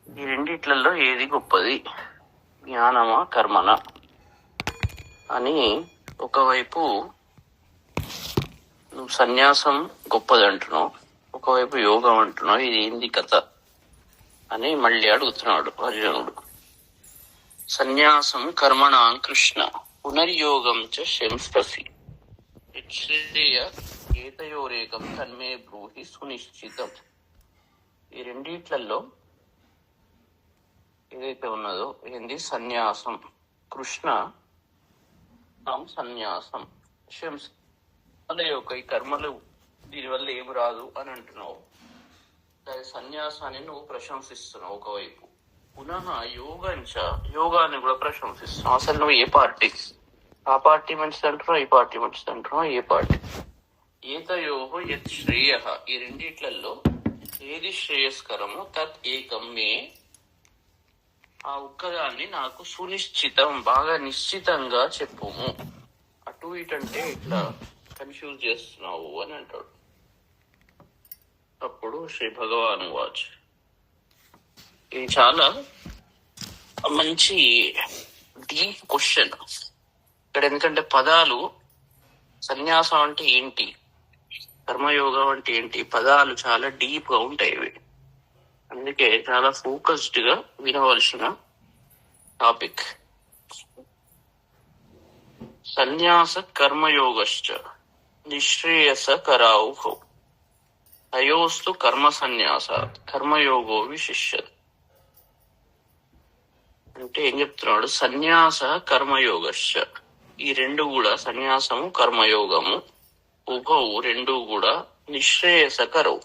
ఈ రెండిట్లలో ఏది గొప్పది, జ్ఞానమా కర్మనా అని ఒకవైపు నువ్వు సన్యాసం గొప్పది అంటున్నావు, ఒకవైపు యోగం అంటున్నావు. ఇది ఏంది కథ అని మళ్ళీ అడుగుతున్నాడు అర్జునుడు. సన్యాసం కర్మణాం కృష్ణ పునర్యోగం చ శంస్పసి యచ్ఛ్రేయ ఏతయోరేకం తన్మే బ్రూహి సునిశ్చితం. ఈ రెండిట్లలో ఏదైతే ఉన్నదో ఏంది సన్యాసం. కృష్ణ సన్యాసం శంస అదే ఒక ఈ కర్మలు దీనివల్ల ఏమి రాదు అని అంటున్నావు. దాని సన్యాసాన్ని నువ్వు ప్రశంసిస్తున్నావు ఒకవైపు. పునః యోగంచ యోగాన్ని కూడా ప్రశంసిస్తున్నావు. అసలు నువ్వు ఏ పార్టీ? ఆ పార్టీ మంచిది అంటున్నావు, ఈ పార్టీ మంచిది అంటున్నావు. ఏ పార్టీ? ఏతయోహో యత్ శ్రేయ, ఈ రెండిట్లలో ఏది శ్రేయస్కరము తత్ ఏకం మే, ఆ ఒక్కదాన్ని నాకు సునిశ్చితం బాగా నిశ్చితంగా చెప్పుము. అటు ఇటంటే ఇట్లా కన్ఫ్యూజ్ చేస్తున్నావు అని అంటాడు. అప్పుడు శ్రీ భగవాన్ వాచ్. ఇది చాలా మంచి డీప్ క్వశ్చన్ ఇక్కడ. ఎందుకంటే పదాలు, సన్యాసం అంటే ఏంటి, కర్మయోగం అంటే ఏంటి, పదాలు చాలా డీప్ గా ఉంటాయి ఇవి. అందుకే చాలా ఫోకస్డ్ గా వినవలసిన టాపిక్. సన్యాస కర్మయోగశ్చ నిశ్రేయస కరావు తయోస్తు కర్మ సన్యాసాత్ కర్మయోగో విశిష్యత్. అంటే ఏం చెప్తున్నాడు? సన్యాస కర్మయోగశ్చ, ఈ రెండు కూడా సన్యాసము కర్మయోగము ఉభవు రెండు కూడా నిశ్రేయసకరవు,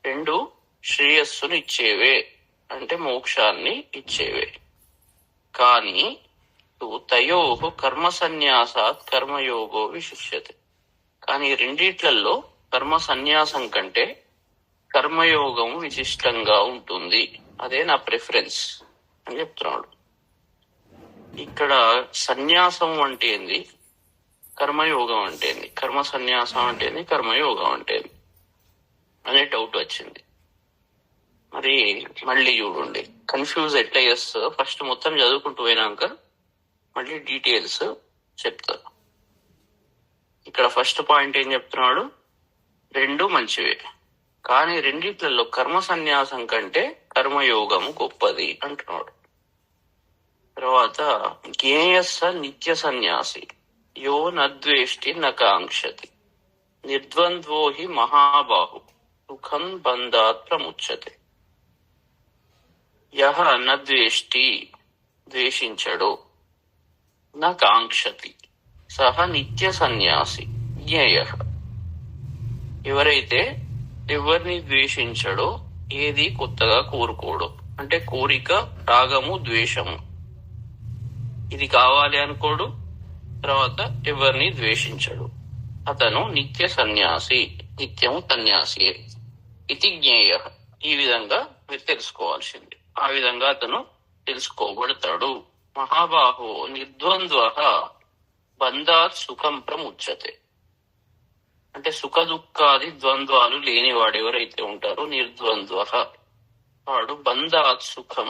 రెండు శ్రేయస్సును ఇచ్చేవే, అంటే మోక్షాన్ని ఇచ్చేవే. కానీ తయో కర్మ సన్యాసాత్ కర్మయోగో విశిష్యతే, కానీ రెండిట్లలో కర్మ సన్యాసం కంటే కర్మయోగం విశిష్టంగా ఉంటుంది. అదే నా ప్రిఫరెన్స్ అని చెప్తున్నాడు. ఇక్కడ సన్యాసం అంటే ఏంది, కర్మయోగం అంటే ఏంది, కర్మ సన్యాసం అంటే ఏంది, కర్మయోగం అంటే ఏంది అనే డౌట్ వచ్చింది. మరి మళ్ళీ చూడండి, కన్ఫ్యూజ్ ఎట్లా చేస్తుందో. ఫస్ట్ మొత్తం చదువుకుంటూ పోయినాక మళ్ళీ డీటెయిల్స్ చెప్తా. ఇక్కడ ఫస్ట్ పాయింట్ ఏం చెప్తున్నాడు? రెండు మంచివే, కానీ రెండిట్లలో కర్మ సన్యాసం కంటే కర్మయోగం గొప్పది అంటున్నాడు. తర్వాత జ్ఞేయస్స నిత్య సన్యాసి యో నద్వేష్టి నకాంక్షతి నిర్ద్వంద్వో హి మహాబాహు సుఖం బంధాత్ ప్రముచ్యతే. యహ నద్వేష్టి, ద్వేషించడు, నకాంక్షతి సహ నిత్య సన్యాసి జ్ఞేయ, ఎవరైతే ఎవరిని ద్వేషించడో, ఏది కొత్తగా కోరుకోడు, అంటే కోరిక, రాగము, ద్వేషము ఇది కావాలి అనుకోడు, తర్వాత ఎవరిని ద్వేషించడు, అతను నిత్య సన్యాసి, నిత్యము సన్యాసి. ఇది జ్ఞేయ, ఈ విధంగా మీరు తెలుసుకోవాల్సింది. ఆ విధంగా అతను తెలుసుకోబడతాడు. మహాబాహో నిర్ద్వంద్వ బంధాత్ సుఖం ప్రముచ్యతే, అంటే సుఖ దుఃఖాది ద్వంద్వాలు లేనివాడు ఎవరైతే ఉంటారో నిర్ద్వంద్వ, వాడు బంధాత్ సుఖం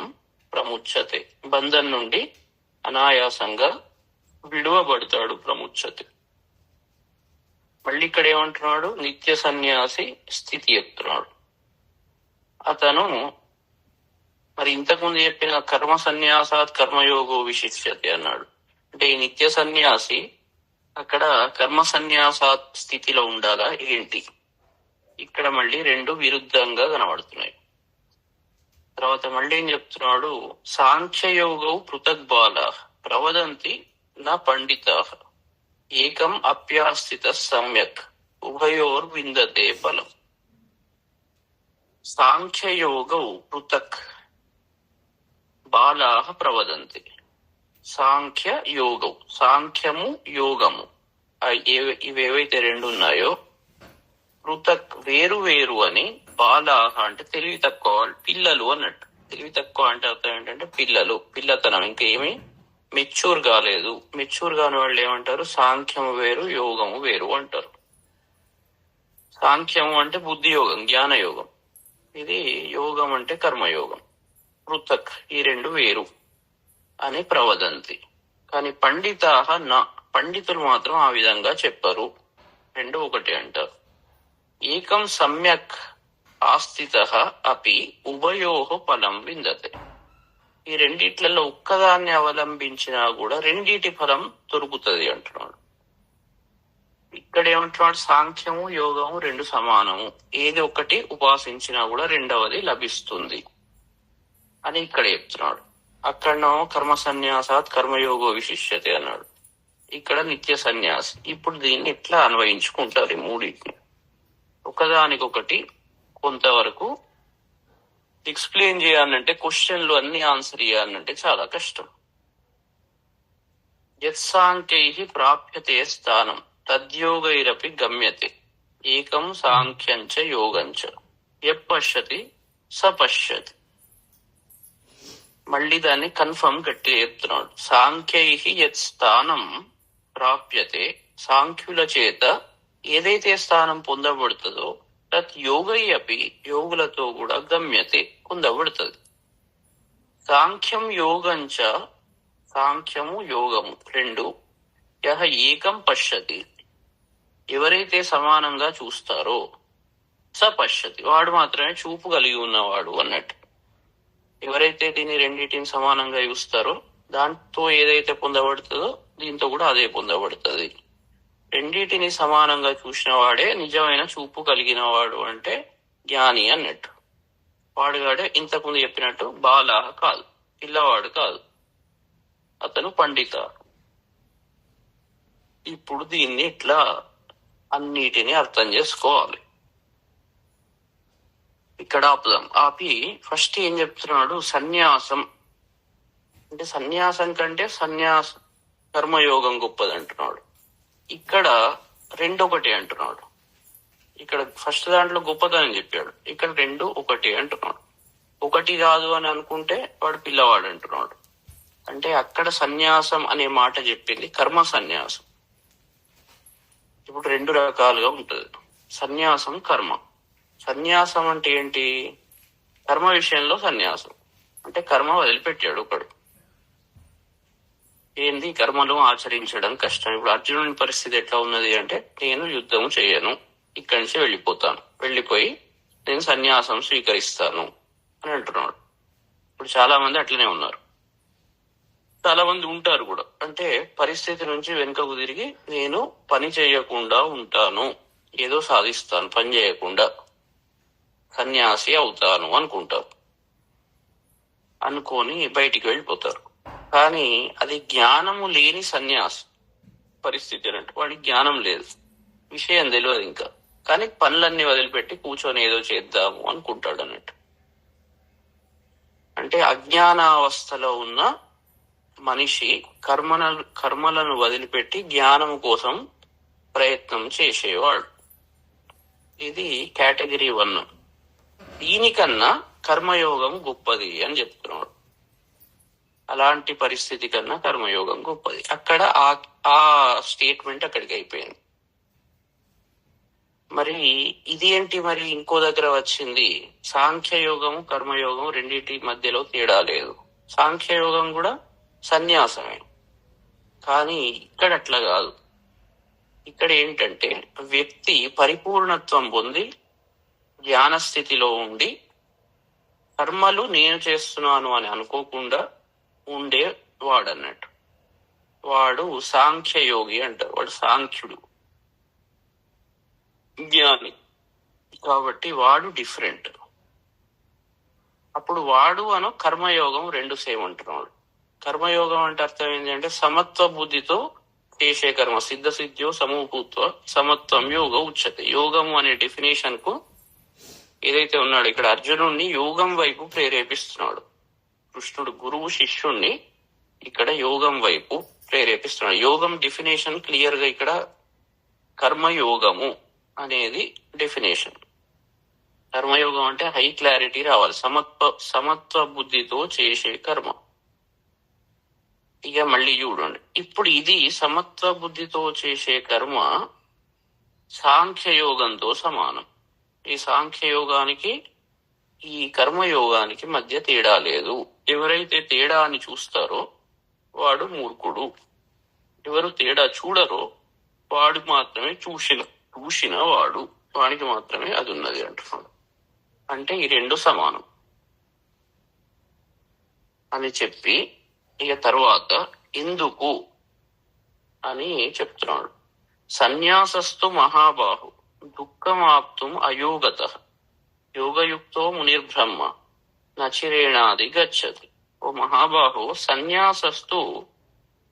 ప్రముచ్యతే, బంధం నుండి అనాయాసంగా విడువబడతాడు. ప్రముచ్యతే. మళ్ళీ ఇక్కడ ఏమంటున్నాడు? నిత్య సన్యాసి స్థితి చెప్తున్నాడు. అతను మరి ఇంతకుముందు చెప్పిన కర్మ సన్యాసాత్ కర్మయోగో విశిష్యతే అన్నాడు. అంటే ఈ నిత్య సన్యాసి అక్కడ కర్మ సన్యాసాత్ స్థితిలో ఉండాలా ఏంటి? ఇక్కడ మళ్ళీ రెండు విరుద్ధంగా కనబడుతున్నాయి. తర్వాత మళ్ళీ ఏం చెప్తున్నాడు? సాంఖ్యయోగౌ పృథక్ బాలా ప్రవదంతి నా పండితా ఏకం అప్యాస్థిత సమ్యక్ ఉభయోర్ విందతే బలం. సాంఖ్యయోగౌ పృథక్ బాలా ప్రవదంతి. సాంఖ్య యోగం, సాంఖ్యము యోగము ఇవేవైతే రెండు ఉన్నాయో పృథక్ వేరు వేరు అని, బాలాహ అంటే తెలివి తక్కువ పిల్లలు అన్నట్టు. తెలివి తక్కువ అంటే అర్థం ఏంటంటే పిల్లలు, పిల్లతనం, ఇంకేమి మెచ్యూర్ కాలేదు. మెచ్యూర్ కాని వాళ్ళు ఏమంటారు? సాంఖ్యము వేరు, యోగము వేరు అంటారు. సాంఖ్యము అంటే బుద్ధి యోగం, జ్ఞాన యోగం. ఇది యోగం అంటే కర్మయోగం. పృథక్, ఈ రెండు వేరు అని ప్రవదంతి. కానీ పండితాహ నా, పండితులు మాత్రం ఆ విధంగా చెప్పరు, రెండు ఒకటి అంటారు. ఏకం సమ్యక్ ఆస్థితః అపి ఉభయోః ఫలం విందతే. ఈ రెండిట్లలో ఒక్కదాన్ని అవలంబించినా కూడా రెండిటి ఫలం దొరుకుతుంది అంటున్నాడు. ఇక్కడ ఏమంటున్నాడు, సాంఖ్యము యోగము రెండు సమానము, ఏది ఒకటి ఉపాసించినా కూడా రెండవది లభిస్తుంది అని ఇక్కడ చెప్తున్నాడు. అక్కడనో కర్మ సన్యాసాత్ కర్మయోగో విశిష్యతే అన్నాడు, ఇక్కడ నిత్య సన్యాసి. ఇప్పుడు దీన్ని ఎట్లా అన్వయించుకుంటారు ఈ మూడింటిని? ఒకదానికొకటి కొంతవరకు ఎక్స్ప్లెయిన్ చేయాలంటే, క్వశ్చన్లు అన్ని ఆన్సర్ చేయాలంటే చాలా కష్టం. యత్సాంఖ్యైః ప్రాప్యతే స్థానం తద్యోగైరపి గమ్యతే ఏకం సాంఖ్యంచ యోగంచ యపశ్యతి సపశ్యతి. మళ్ళీ దాన్ని కన్ఫర్మ్ గట్టిగా చెప్తున్నాడు. సాంఖ్యైః యత్ స్థానం ప్రాప్యతే, సాంఖ్యుల చేత ఏదైతే స్థానం పొందబడుతుందో తత్ యోగై అపి, యోగులతో కూడా గమ్యతే పొందబడుతుంది. సాంఖ్యం యోగంచ, సాంఖ్యము యోగము రెండు, యహ ఏకం పశ్యతి, ఎవరైతే సమానంగా చూస్తారో, స పశ్యతి, వాడు మాత్రమే చూపు కలిగి ఉన్నవాడు అన్నట్టు. ఎవరైతే దీన్ని రెండింటిని సమానంగా చూస్తారో దాంతో ఏదైతే పొందబడుతుందో దీంతో కూడా అదే పొందబడుతుంది. రెండింటిని సమానంగా చూసిన వాడే నిజమైన చూపు కలిగిన వాడు, అంటే జ్ఞాని అన్నట్టు. వాడుగాడే ఇంతకుముందు చెప్పినట్టు బాల కాదు, పిల్లవాడు కాదు, అతను పండిత. ఇప్పుడు దీన్ని ఇట్లా అన్నిటిని అర్థం చేసుకోవాలి. ఇక్కడ ఆపుదాం. ఆపి ఫస్ట్ ఏం చెప్తున్నాడు, సన్యాసం అంటే సన్యాసం కంటే కర్మయోగం గొప్పది అంటున్నాడు. ఇక్కడ రెండొకటి అంటున్నాడు. ఇక్కడ ఫస్ట్ దాంట్లో గొప్పదని చెప్పాడు, ఇక్కడ రెండు ఒకటి అంటున్నాడు. ఒకటి కాదు అని అనుకుంటే వాడు పిల్లవాడు అంటున్నాడు. అంటే అక్కడ సన్యాసం అనే మాట చెప్పింది కర్మ సన్యాసం. ఇప్పుడు రెండు రకాలుగా ఉంటుంది సన్యాసం, కర్మ. సన్యాసం అంటే ఏంటి? కర్మ విషయంలో సన్యాసం అంటే కర్మ వదిలిపెట్టాడు ఒకడు. ఏంది? కర్మలు ఆచరించడం కష్టం. ఇప్పుడు అర్జునుని పరిస్థితి ఎట్లా ఉన్నది అంటే, నేను యుద్ధం చేయను, ఇక్కడి నుంచి వెళ్ళిపోతాను, వెళ్ళిపోయి నేను సన్యాసం స్వీకరిస్తాను అని అంటున్నాడు. ఇప్పుడు చాలా మంది అట్లనే ఉన్నారు, చాలా మంది ఉంటారు కూడా. అంటే పరిస్థితి నుంచి వెనుకకు తిరిగి నేను పని చేయకుండా ఉంటాను, ఏదో సాధిస్తాను, పని చేయకుండా సన్యాసి అవుతాను అనుకుంటారు. అనుకొని బయటికి వెళ్ళిపోతారు. కానీ అది జ్ఞానము లేని సన్యాసి పరిస్థితి అన్నట్టు. వాడికి జ్ఞానం లేదు, విషయం తెలియదు ఇంకా, కానీ పనులన్నీ వదిలిపెట్టి కూర్చొని ఏదో చేద్దాము అనుకుంటాడు అన్నట్టు. అంటే అజ్ఞానావస్థలో ఉన్న మనిషి కర్మలను వదిలిపెట్టి జ్ఞానం కోసం ప్రయత్నం చేసేవాడు. ఇది కేటగిరీ 1. దీనికన్నా కర్మయోగం గొప్పది అని చెప్తున్నాడు. అలాంటి పరిస్థితి కన్నా కర్మయోగం గొప్పది. అక్కడ ఆ స్టేట్మెంట్ అక్కడికి అయిపోయింది. మరి ఇది ఏంటి? మరి ఇంకో దగ్గర వచ్చింది, సాంఖ్యయోగము కర్మయోగం రెండింటి మధ్యలో తేడా లేదు, సాంఖ్యయోగం కూడా సన్యాసమే. కానీ ఇక్కడ అట్లా కాదు. ఇక్కడ ఏంటంటే వ్యక్తి పరిపూర్ణత్వం పొంది జ్ఞాన స్థితిలో ఉండి కర్మలు నేను చేస్తున్నాను అని అనుకోకుండా ఉండే వాడన్నట్టు. వాడు సాంఖ్యయోగి అంటారు. వాడు సాంఖ్యుడు, జ్ఞాని. కాబట్టి వాడు డిఫరెంట్. అప్పుడు వాడు అను కర్మయోగం రెండు సేమ్ అంటున్నాడు. కర్మయోగం అంటే అర్థం ఏంటి అంటే సమత్వ బుద్ధితో చేసే కర్మ. సిద్ధసిద్ధ్యో సమూహూత్వ సమత్వం యోగ ఉచ్యతే. యోగము అనే డెఫినేషన్ కు ఏదైతే ఉన్నాడు ఇక్కడ అర్జునుడిని యోగం వైపు ప్రేరేపిస్తున్నాడు. కృష్ణుడు గురువు శిష్యుణ్ణి ఇక్కడ యోగం వైపు ప్రేరేపిస్తున్నాడు. యోగం డెఫినేషన్ క్లియర్ గా ఇక్కడ కర్మయోగము అనేది డెఫినేషన్. కర్మయోగం అంటే హై క్లారిటీ రావాలి. సమత్వ బుద్ధితో చేసే కర్మ. ఇక మళ్ళీ చూడండి, ఇప్పుడు ఇది సమత్వ బుద్ధితో చేసే కర్మ సాంఖ్యయోగంతో సమానం. ఈ సాంఖ్యయోగానికి ఈ కర్మయోగానికి మధ్య తేడా లేదు. ఎవరైతే తేడా అని చూస్తారో వాడు మూర్ఖుడు. ఎవరు తేడా చూడరో వాడు మాత్రమే చూసిన వాడికి మాత్రమే అది ఉన్నది అంటున్నాడు. అంటే ఈ రెండు సమానం అని చెప్పి ఇక తర్వాత ఎందుకు అని చెప్తున్నాడు. సన్యాసస్తు మహాబాహు దుఃఖమాప్తుం అయోగత యోగయుక్తో మునిర్బ్రహ్మ నచిరేణాది గచ్చతి. ఓ మహాబాహు, సన్యాసస్తు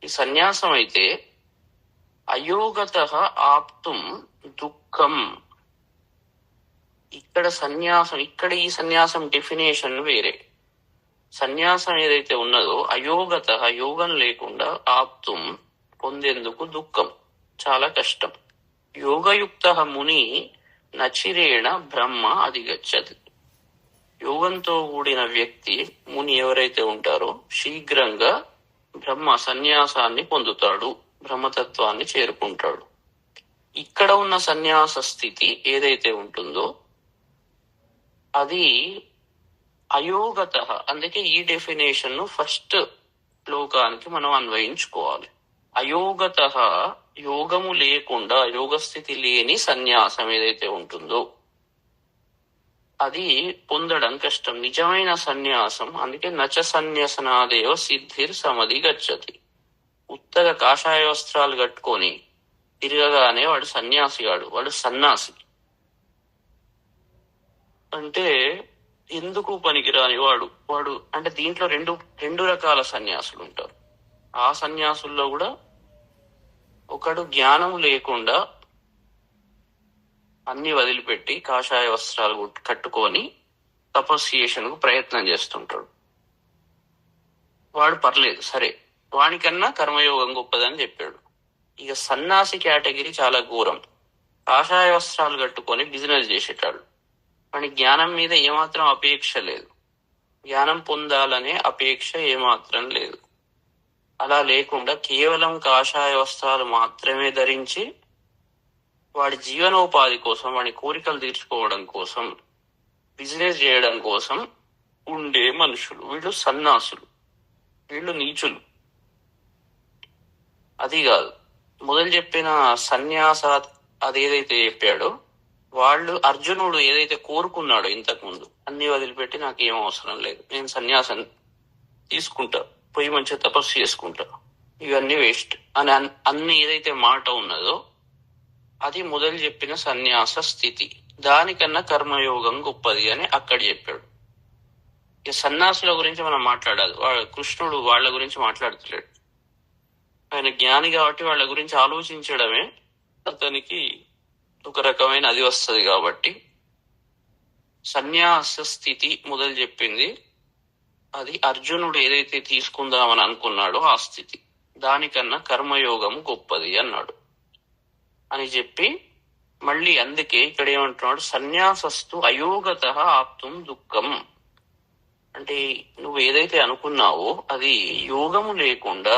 ఈ సన్యాసం అయితే అయోగత ఆప్తుం దుఃఖం. ఇక్కడ ఈ సన్యాసం డెఫినేషన్ వేరే. సన్యాసం ఏదైతే ఉన్నదో అయోగత యోగం లేకుండా ఆప్తుం పొందేందుకు దుఃఖం చాలా కష్టం. యోగయుక్త ముని నచిరేణ బ్రహ్మ అధిగచ్చతి. యోగంతో కూడిన వ్యక్తి ముని ఎవరైతే ఉంటారో శీఘ్రంగా బ్రహ్మ సన్యాసాన్ని పొందుతాడు, బ్రహ్మతత్వాన్ని చేరుకుంటాడు. ఇక్కడ ఉన్న సన్యాస స్థితి ఏదైతే ఉంటుందో అది అయోగత. అందుకే ఈ డెఫినేషన్ ను ఫస్ట్ శ్లోకానికి మనం అన్వయించుకోవాలి. అయోగత యోగము లేకుండా యోగస్థితి లేని సన్యాసం ఏదైతే ఉంటుందో అది పొందడం కష్టం. నిజమైన సన్యాసం అందుకే నచ సన్యాసనాదేవ సిద్ధిర్ సమధి గచ్చతి. ఉత్తగా కాషాయ వస్త్రాలు కట్టుకొని తిరగగానే వాడు సన్యాసిగాడు, వాడు సన్యాసి. అంటే ఎందుకు పనికిరాని వాడు అంటే దీంట్లో రెండు రకాల సన్యాసులు ఉంటారు. ఆ సన్యాసుల్లో కూడా ఒకడు జ్ఞానం లేకుండా అన్ని వదిలిపెట్టి కాషాయ వస్త్రాలు కట్టుకొని తపస్సు ప్రయత్నం చేస్తుంటాడు. వాడు పర్లేదు, సరే, వానికన్నా కర్మయోగం గొప్పదని చెప్పాడు. ఇక సన్యాసి కేటగిరీ చాలా ఘోరం. కాషాయ వస్త్రాలు కట్టుకొని బిజినెస్ చేసేటాడు. వాని జ్ఞానం మీద ఏమాత్రం అపేక్ష లేదు, జ్ఞానం పొందాలనే అపేక్ష ఏమాత్రం లేదు. అలా లేకుండా కేవలం కాషాయ వస్త్రాలు మాత్రమే ధరించి వాడి జీవనోపాధి కోసం, వాడి కోరికలు తీర్చుకోవడం కోసం, బిజినెస్ చేయడం కోసం ఉండే మనుషులు వీళ్ళు సన్యాసులు, వీళ్ళు నీచులు. అది కాదు, మొదలు చెప్పిన సన్యాస అదేదైతే చెప్పాడో వాళ్ళు అర్జునుడు ఏదైతే కోరుకున్నాడో ఇంతకుముందు, అన్ని వదిలిపెట్టి నాకు ఏం అవసరం లేదు, నేను సన్యాసం తీసుకుంటా, పోయి మంచిగా తపస్సు చేసుకుంటా, ఇవన్నీ వేస్ట్ అని అన్ని ఏదైతే మాట ఉన్నదో అది మొదలు చెప్పిన సన్యాస స్థితి. దానికన్నా కర్మయోగం గొప్పది అని అక్కడ చెప్పాడు. ఇక సన్యాసుల గురించి మనం మాట్లాడాలి. కృష్ణుడు వాళ్ళ గురించి మాట్లాడుతలేడు. ఆయన జ్ఞాని కాబట్టి వాళ్ళ గురించి ఆలోచించడమే అతనికి ఒక రకమైన అది వస్తుంది. కాబట్టి సన్యాస స్థితి మొదలు చెప్పింది అది అర్జునుడు ఏదైతే తీసుకుందామని అనుకున్నాడో ఆ స్థితి. దానికన్నా కర్మయోగం గొప్పది అన్నాడు అని చెప్పి మళ్ళీ అందుకే ఇక్కడ ఏమంటున్నాడు, సన్యాసస్తు అయోగత ఆప్తుం దుఃఖం. అంటే నువ్వు ఏదైతే అనుకున్నావో అది యోగము లేకుండా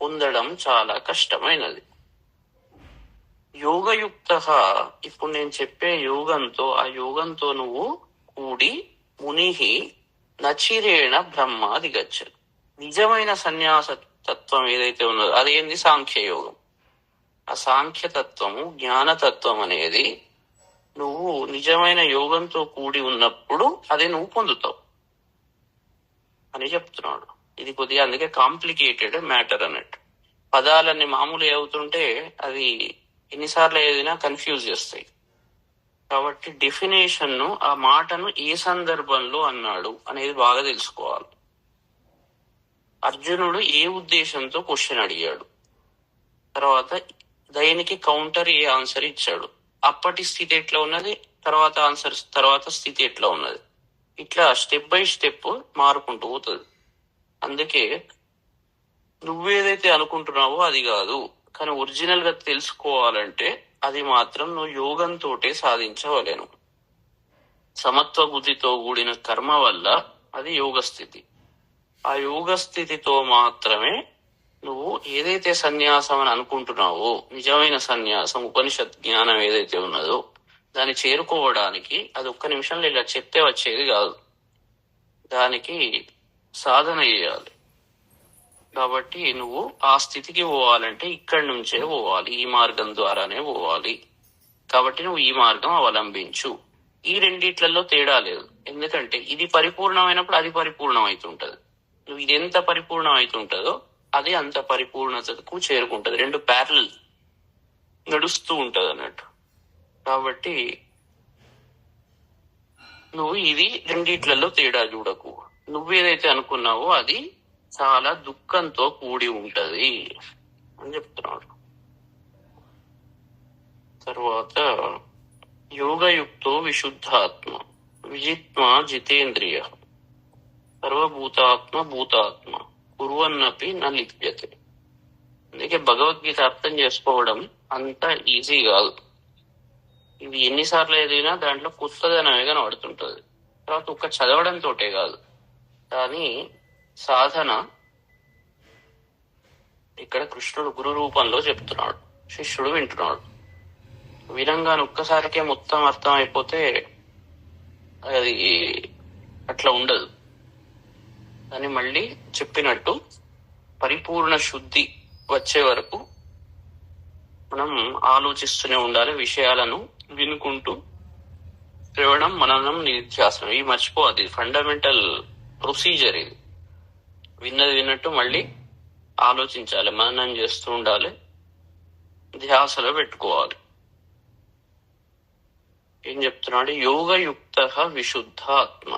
పొందడం చాలా కష్టమైనది. యోగయుక్త, ఇప్పుడు నేను చెప్పే యోగంతో, ఆ యోగంతో నువ్వు కూడి మునిహి నచిరేణ బ్రహ్మ దిగచ్చరు. నిజమైన సన్యాస తత్వం ఏదైతే ఉన్నదో అదేంది? సాంఖ్యయోగం. ఆ సాంఖ్యతత్వము, జ్ఞానతత్వం అనేది నువ్వు నిజమైన యోగంతో కూడి ఉన్నప్పుడు అది నువ్వు పొందుతావు అని చెప్తున్నాడు. ఇది కొద్దిగా అందుకే కాంప్లికేటెడ్ మ్యాటర్ అన్నట్టు. పదాలన్నీ మామూలు అవుతుంటే అది ఎన్నిసార్లు ఏదైనా కన్ఫ్యూజ్ చేస్తాయి. కాబట్టి డెఫినేషన్ ను, ఆ మాటను ఏ సందర్భంలో అన్నాడు అనేది బాగా తెలుసుకోవాలి. అర్జునుడు ఏ ఉద్దేశంతో క్వశ్చన్ అడిగాడు, తర్వాత దానికి కౌంటర్ ఏ ఆన్సర్ ఇచ్చాడు, అప్పటి స్థితి ఎట్లా ఉన్నది, తర్వాత స్థితి ఎట్లా ఉన్నది, ఇట్లా స్టెప్ బై స్టెప్ మారుకుంటూ పోతుంది. అందుకే నువ్వేదైతే అనుకుంటున్నావో అది కాదు, కానీ ఒరిజినల్ గా తెలుసుకోవాలంటే అది మాత్రం నువ్వు యోగంతోటే సాధించవలేను. సమత్వ బుద్ధితో కూడిన కర్మ వల్ల అది యోగ స్థితి. ఆ యోగ స్థితితో మాత్రమే నువ్వు ఏదైతే సన్యాసం అని అనుకుంటున్నావో, నిజమైన సన్యాసం, ఉపనిషత్ జ్ఞానం ఏదైతే ఉన్నదో దాన్ని చేరుకోవడానికి అది ఒక్క నిమిషంలో ఇలా చెప్తే వచ్చేది కాదు, దానికి సాధన చేయాలి. కాబట్టి నువ్వు ఆ స్థితికి పోవాలంటే ఇక్కడి నుంచే పోవాలి, ఈ మార్గం ద్వారానే పోవాలి. కాబట్టి నువ్వు ఈ మార్గం అవలంబించు. ఈ రెండిట్లలో తేడా లేదు, ఎందుకంటే ఇది పరిపూర్ణమైనప్పుడు అది పరిపూర్ణం అవుతుంటది. నువ్వు ఇది ఎంత పరిపూర్ణం అవుతుంటదో అది అంత పరిపూర్ణతకు చేరుకుంటది. రెండు ప్యారలల్ నడుస్తూ ఉంటది అన్నట్టు. కాబట్టి నువ్వు ఇది రెండిట్లలో తేడా చూడకు. నువ్వేదైతే అనుకున్నావో అది చాలా దుఃఖంతో కూడి ఉంటది అని చెప్తున్నాడు. తర్వాత యోగయుక్తో విశుద్ధాత్మ విజిత్మా జితేంద్రియ సర్వభూతాత్మ భూతాత్మ కుర్వన్నపి న లిప్యతే. అందుకే భగవద్గీత అర్థం చేసుకోవడం అంత ఈజీ కాదు. ఇది ఎన్నిసార్లు ఏదైనా దాంట్లో కొత్తదనమే కనబడుతుంటది. తర్వాత ఒక్క చదవడం తోటే కాదు, కానీ సాధన ఇక్కడ కృష్ణుడు గురు రూపంలో చెప్తున్నాడు, శిష్యుడు వింటున్నాడు. వినంగానే ఒక్కసారికే మొత్తం అర్థం అయిపోతే అది అట్లా ఉండదు. అని మళ్ళీ చెప్పినట్టు పరిపూర్ణ శుద్ధి వచ్చే వరకు మనం ఆలోచిస్తూనే ఉండాలి, విషయాలను వినుకుంటూ. శ్రవణం, మననం, నిధ్యాసనం ఇవి మర్చిపోవాలి. ఫండమెంటల్ ప్రొసీజర్ ఇది. విన్నది విన్నట్టు మళ్ళీ ఆలోచించాలి, మననం చేస్తూ ఉండాలి, ధ్యాసలో పెట్టుకోవాలి. ఏం చెప్తున్నాడు? యోగయుక్త విశుద్ధ ఆత్మ.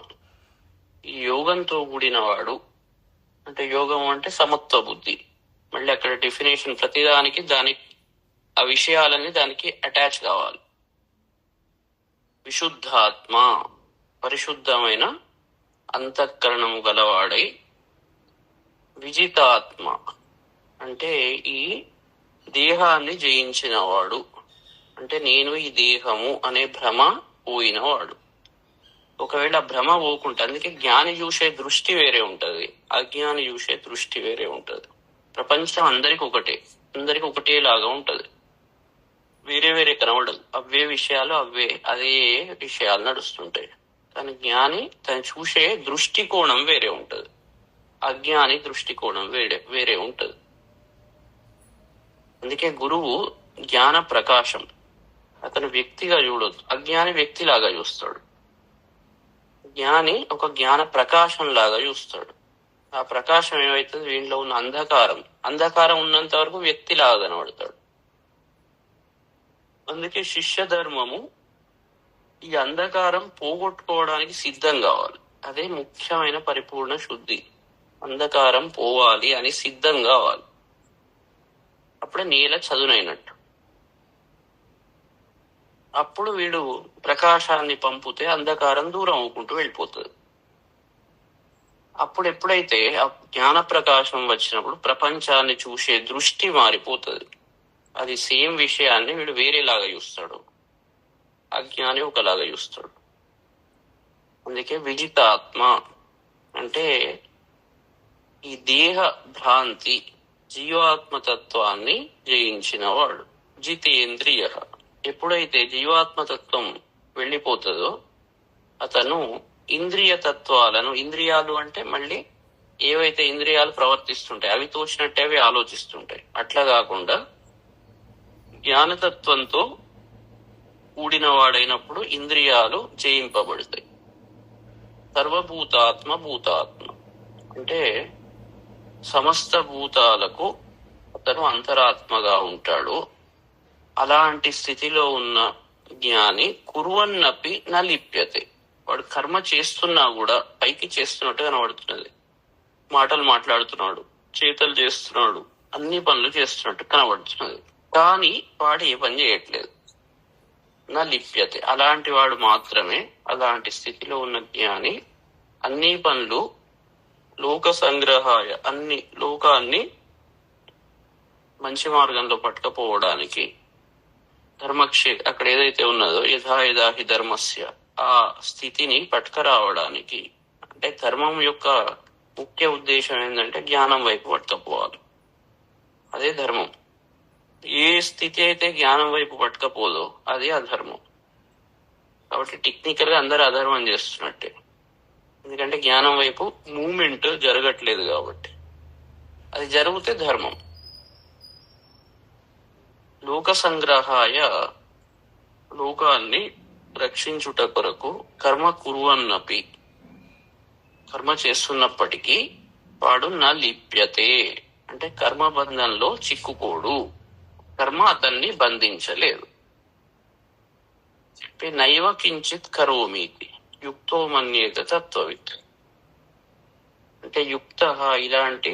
ఈ యోగంతో కూడిన వాడు, అంటే యోగం అంటే సమత్వ బుద్ధి. మళ్ళీ అక్కడ డెఫినేషన్ ప్రతిదానికి దానికి ఆ విషయాలన్నీ దానికి అటాచ్ కావాలి. విశుద్ధాత్మ పరిశుద్ధమైన అంతఃకరణము గలవాడై, విజితాత్మ అంటే ఈ దేహాన్ని జయించినవాడు, అంటే నేను ఈ దేహము అనే భ్రమ పోయినవాడు. ఒకవేళ భ్రమ పోకుంటే, అందుకే జ్ఞాని చూసే దృష్టి వేరే ఉంటది, అజ్ఞాని చూసే దృష్టి వేరే ఉంటది. ప్రపంచం అందరికి ఒకటే, అందరికి ఒకటేలాగా ఉంటది, వేరే వేరే కనబడదు. అవే విషయాలు అదే విషయాలు నడుస్తుంటాయి. కానీ జ్ఞాని తను చూసే దృష్టికోణం వేరే ఉంటది, అజ్ఞాని దృష్టికోణం వేరే ఉంటది. అందుకే గురువు జ్ఞాన ప్రకాశం, అతను వ్యక్తిగా చూడొద్దు. అజ్ఞాని వ్యక్తిలాగా చూస్తాడు, జ్ఞాని ఒక జ్ఞాన ప్రకాశం లాగా చూస్తాడు. ఆ ప్రకాశం ఏమైతుంది? వీళ్ళలో ఉన్న అంధకారం ఉన్నంత వరకు వ్యక్తిలాగా కనబడతాడు. అందుకే శిష్య ధర్మము ఈ అంధకారం పోగొట్టుకోవడానికి సిద్ధం కావాలి. అదే ముఖ్యమైన పరిపూర్ణ శుద్ధి. అంధకారం పోవాలి అని సిద్ధం కావాలి. అప్పుడే నేల చదునైనట్టు. అప్పుడు వీడు ప్రకాశాన్ని పంపితే అంధకారం దూరం అవ్వుకుంటూ వెళ్ళిపోతుంది. అప్పుడు ఎప్పుడైతే ఆ జ్ఞాన ప్రకాశం వచ్చినప్పుడు ప్రపంచాన్ని చూసే దృష్టి మారిపోతుంది. అది సేమ్ విషయాన్ని వీడు వేరేలాగా చూస్తాడు, అజ్ఞాని ఒకలాగా చూస్తాడు. అందుకే విజితాత్మ అంటే ఈ దేహ భ్రాంతి జీవాత్మతత్వాన్ని జయించిన వాడు. జితేంద్రియ. ఎప్పుడైతే జీవాత్మతత్వం వెళ్ళిపోతుందో అతను ఇంద్రియ తత్వాలను, ఇంద్రియాలు అంటే మళ్ళీ ఏవైతే ఇంద్రియాలు ప్రవర్తిస్తుంటాయి అవి తోచినట్టే అవి ఆలోచిస్తుంటాయి, అట్లా కాకుండా జ్ఞానతత్వంతో కూడిన వాడైనప్పుడు ఇంద్రియాలు జయింపబడతాయి. సర్వభూతాత్మ భూతాత్మ అంటే సమస్త భూతాలకు అతను అంతరాత్మగా ఉంటాడు. అలాంటి స్థితిలో ఉన్న జ్ఞాని కుర్వన్నపి న లిప్యతే. వాడు కర్మ చేస్తున్నా కూడా పైకి చేస్తున్నట్టు కనబడుతున్నది, మాటలు మాట్లాడుతున్నాడు, చేతలు చేస్తున్నాడు, అన్ని పనులు చేస్తున్నట్టు కనబడుతున్నది, కానీ వాడు ఏ పని చేయట్లేదు. నా లిప్యతే. అలాంటి వాడు మాత్రమే, అలాంటి స్థితిలో ఉన్న జ్ఞాని అన్ని పనులు లోక సంగ్రహాయ, అన్ని లోకాన్ని మంచి మార్గంలో పట్టుకపోవడానికి, అక్కడ ఏదైతే ఉన్నదో యథా యథాహి ధర్మస్య ఆ స్థితిని పట్టుకరావడానికి, అంటే ధర్మం యొక్క ముఖ్య ఉద్దేశం ఏంటంటే జ్ఞానం వైపు పట్టుకపోవాలి. అదే ధర్మం. ఏ స్థితి అయితే జ్ఞానం వైపు పట్టుకపోదో అది అధర్మం. కాబట్టి టెక్నికల్ గా అందరు అధర్మం చేస్తున్నట్టే, ఎందుకంటే జ్ఞానం వైపు మూమెంట్ జరగట్లేదు కాబట్టి. అది జరిగితే ధర్మం. లోక సంగ్రహాయ, లోకాన్ని రక్షించుట కొరకు కర్మ కురువన్నపి, కర్మ చేస్తున్నప్పటికీ వాడు నా లిప్యతే అంటే కర్మబంధంలో చిక్కుకోడు, కర్మ అతన్ని బంధించలేదు. నైవ కించిత్ కరోమీతి యుక్తో మన్యేత తత్వవిత్ అంటే యుక్త ఇలాంటి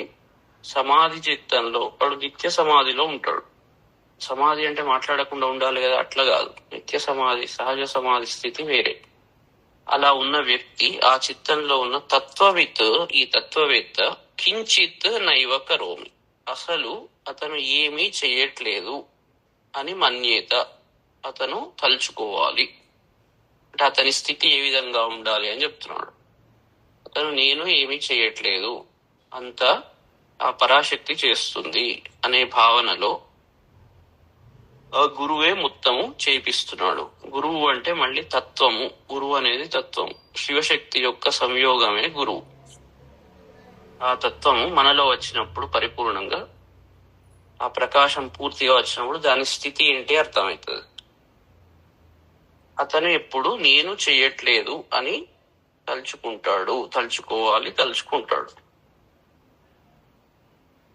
సమాధి చిత్తంలో వాడు నిత్య సమాధిలో ఉంటాడు. సమాధి అంటే మాట్లాడకుండా ఉండాలి కదా, అట్లా కాదు. నిత్య సమాధి, సహజ సమాధి స్థితి వేరే. అలా ఉన్న వ్యక్తి ఆ చిత్తంలో ఉన్న తత్వవిత్, ఈ తత్వవేత్త కించిత్ నైవ కరోమి అసలు అతను ఏమీ చేయట్లేదు అని మన్యేత అతను తలుచుకోవాలి. అంటే అతని స్థితి ఏ విధంగా ఉండాలి అని చెప్తున్నాడు. అతను నేను ఏమీ చేయట్లేదు, అంతా ఆ పరాశక్తి చేస్తుంది అనే భావనలో ఆ గురువే మొత్తము చేపిస్తున్నాడు. గురువు అంటే మళ్ళీ తత్వము, గురువు అనేది తత్వము, శివశక్తి యొక్క సంయోగమే గురువు. ఆ తత్వము మనలో వచ్చినప్పుడు పరిపూర్ణంగా ఆ ప్రకాశం పూర్తిగా వచ్చినప్పుడు దాని స్థితి ఏంటి అర్థమవుతుంది. అతను ఎప్పుడు నేను చెయ్యట్లేదు అని తలుచుకుంటాడు, తలుచుకుంటాడు.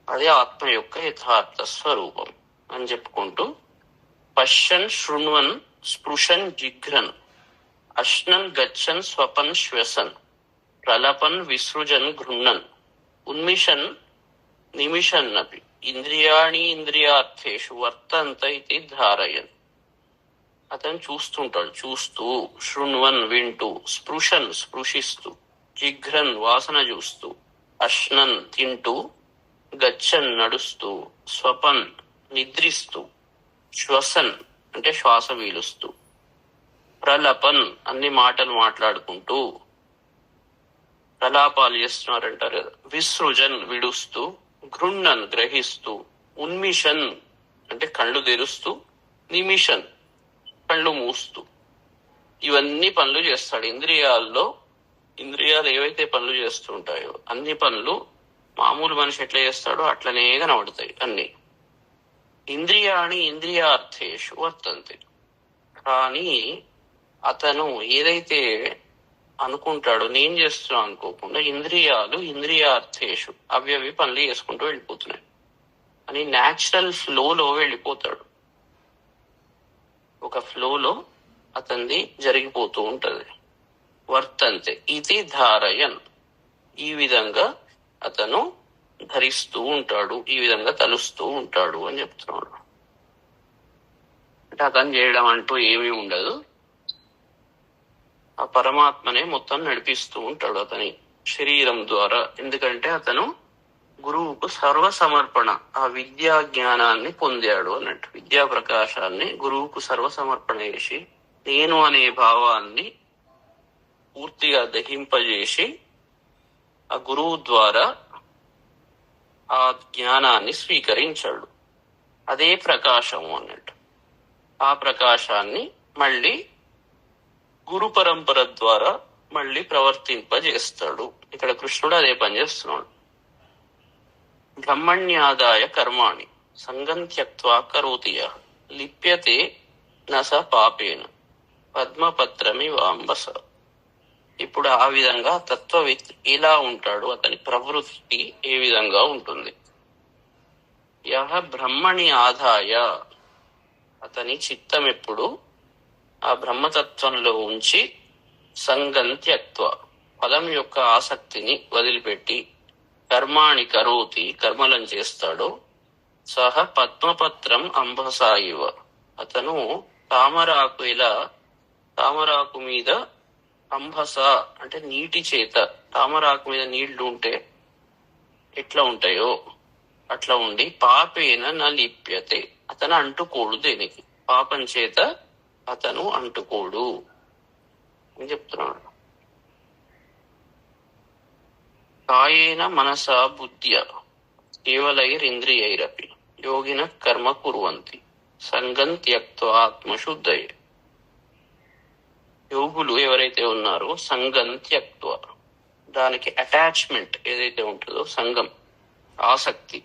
అదే ఆత్మ యొక్క యథార్థ స్వరూపం అని చెప్పుకుంటూ పశ్యన్ శృణ్వన్ స్పృశన్ జిఘ్రన్ అశ్నన్ గచ్చన్ స్వపన్ శ్వసన్ ప్రలపన్ విసృజన్ గృహ్ణన్ ఉన్మిషన్ నిమిషన్ అపి ఇంద్రియాణి ఇంద్రియార్థేషు వర్తంత ఇది ధారయన్. అతను చూస్తూ, శృణ్వన్ వింటూ, స్పృశన్ స్పృశిస్తూ, జిఘ్రన్ వాసన చూస్తూ, అశ్నన్ తింటూ, గచ్చన్ నడుస్తూ, స్వపన్ నిద్రిస్తూ, శ్వసన్ అంటే శ్వాస పీలుస్తూ, ప్రలపన్ అన్ని మాటలు మాట్లాడుకుంటూ, ప్రలాపాలు చేస్తున్నారంటారు కదా, విసృజన్ విడుస్తూ, గృహ్ణన్ గ్రహిస్తూ, ఉన్మిషన్ అంటే కళ్ళు తెరుస్తూ, నిమిషన్ కళ్ళు మూస్తూ, ఇవన్నీ పనులు చేస్తాడు. ఇంద్రియాలు ఏవైతే పనులు చేస్తూ ఉంటాయో అన్ని పనులు మామూలు మనిషి ఎట్లా చేస్తాడో అట్లనే కనబడతాయి అన్ని. ఇంద్రియాణి ఇంద్రియార్థేషు వర్తంతే, కానీ అతను ఏదైతే అనుకుంటాడో నేను చేస్తున్నా అనుకోకుండా ఇంద్రియాలు ఇంద్రియార్థేషు అవి పనులు చేసుకుంటూ వెళ్ళిపోతున్నాయి అని న్యాచురల్ ఫ్లోలో వెళ్ళిపోతాడు. ఒక ఫ్లోలో అతనిది జరిగిపోతూ ఉంటది. వర్తంతే ఇది ధారయన్, ఈ విధంగా అతను ధరిస్తూ ఉంటాడు, ఈ విధంగా తలుస్తూ ఉంటాడు అని చెప్తున్నాడు. అంటే అతను చేయడం అంటూ ఏమీ ఉండదు, ఆ పరమాత్మనే మొత్తం నడిపిస్తూ ఉంటాడు అతని శరీరం ద్వారా. ఎందుకంటే అతను గురువుకు సర్వసమర్పణ, ఆ విద్యా జ్ఞానాన్ని పొందాడు అన్నట్టు. విద్యా ప్రకాశాన్ని గురువుకు సర్వసమర్పణ చేసి నేను అనే భావాన్ని పూర్తిగా దహింపజేసి ఆ గురువు ద్వారా ఆ జ్ఞానాన్ని స్వీకరించాడు. అదే ప్రకాశము అన్నట్టు. ఆ ప్రకాశాన్ని మళ్ళీ గురు పరంపర ద్వారా మళ్ళీ ప్రవర్తింపజేస్తాడు. ఇక్కడ కృష్ణుడు అదే పని చేస్తున్నాడు. బ్రహ్మణ్యాదాయ కర్మాణి సంగం త్యక్త్వా కరోతి యః లిప్యతే నస పాపేన పద్మపత్రమివాంబస. ఇప్పుడు ఆ విధంగా తత్వవిత్ ఎలా ఉంటాడు, అతని ప్రవృత్తి ఏ విధంగా ఉంటుంది. యః బ్రహ్మణి ఆదాయ, అతని చిత్తం ఎప్పుడు ఆ బ్రహ్మతత్వంలో ఉంచి సంగం త్యక్త్వ పదం యొక్క ఆసక్తిని వదిలిపెట్టి కర్మాణి కరోతి కర్మలను చేస్తాడో సహ పద్మపత్రం అంబసా ఇవ, అతను తామరాకు ఎలా తామరాకు మీద అంబస అంటే నీటి చేత, తామరాకు మీద నీళ్లు ఉంటే ఎట్లా ఉంటాయో అట్లా ఉండి పాపేన న లిప్యతే, అతను అంటుకోడు దేనికి, పాపం చేత అతను అంటుకోడు అని చెప్తున్నాడు. కాయేన మనసా బుద్ధ్య కేవలైరింద్రియైరపి యోగిన కర్మ కుర్వంతి సంగం త్యక్త్వా ఆత్మశుద్ధయే. యోగులు ఎవరైతే ఉన్నారో సంగం త్యక్త్వ, దానికి అటాచ్మెంట్ ఏదైతే ఉంటుందో సంగం, ఆసక్తి,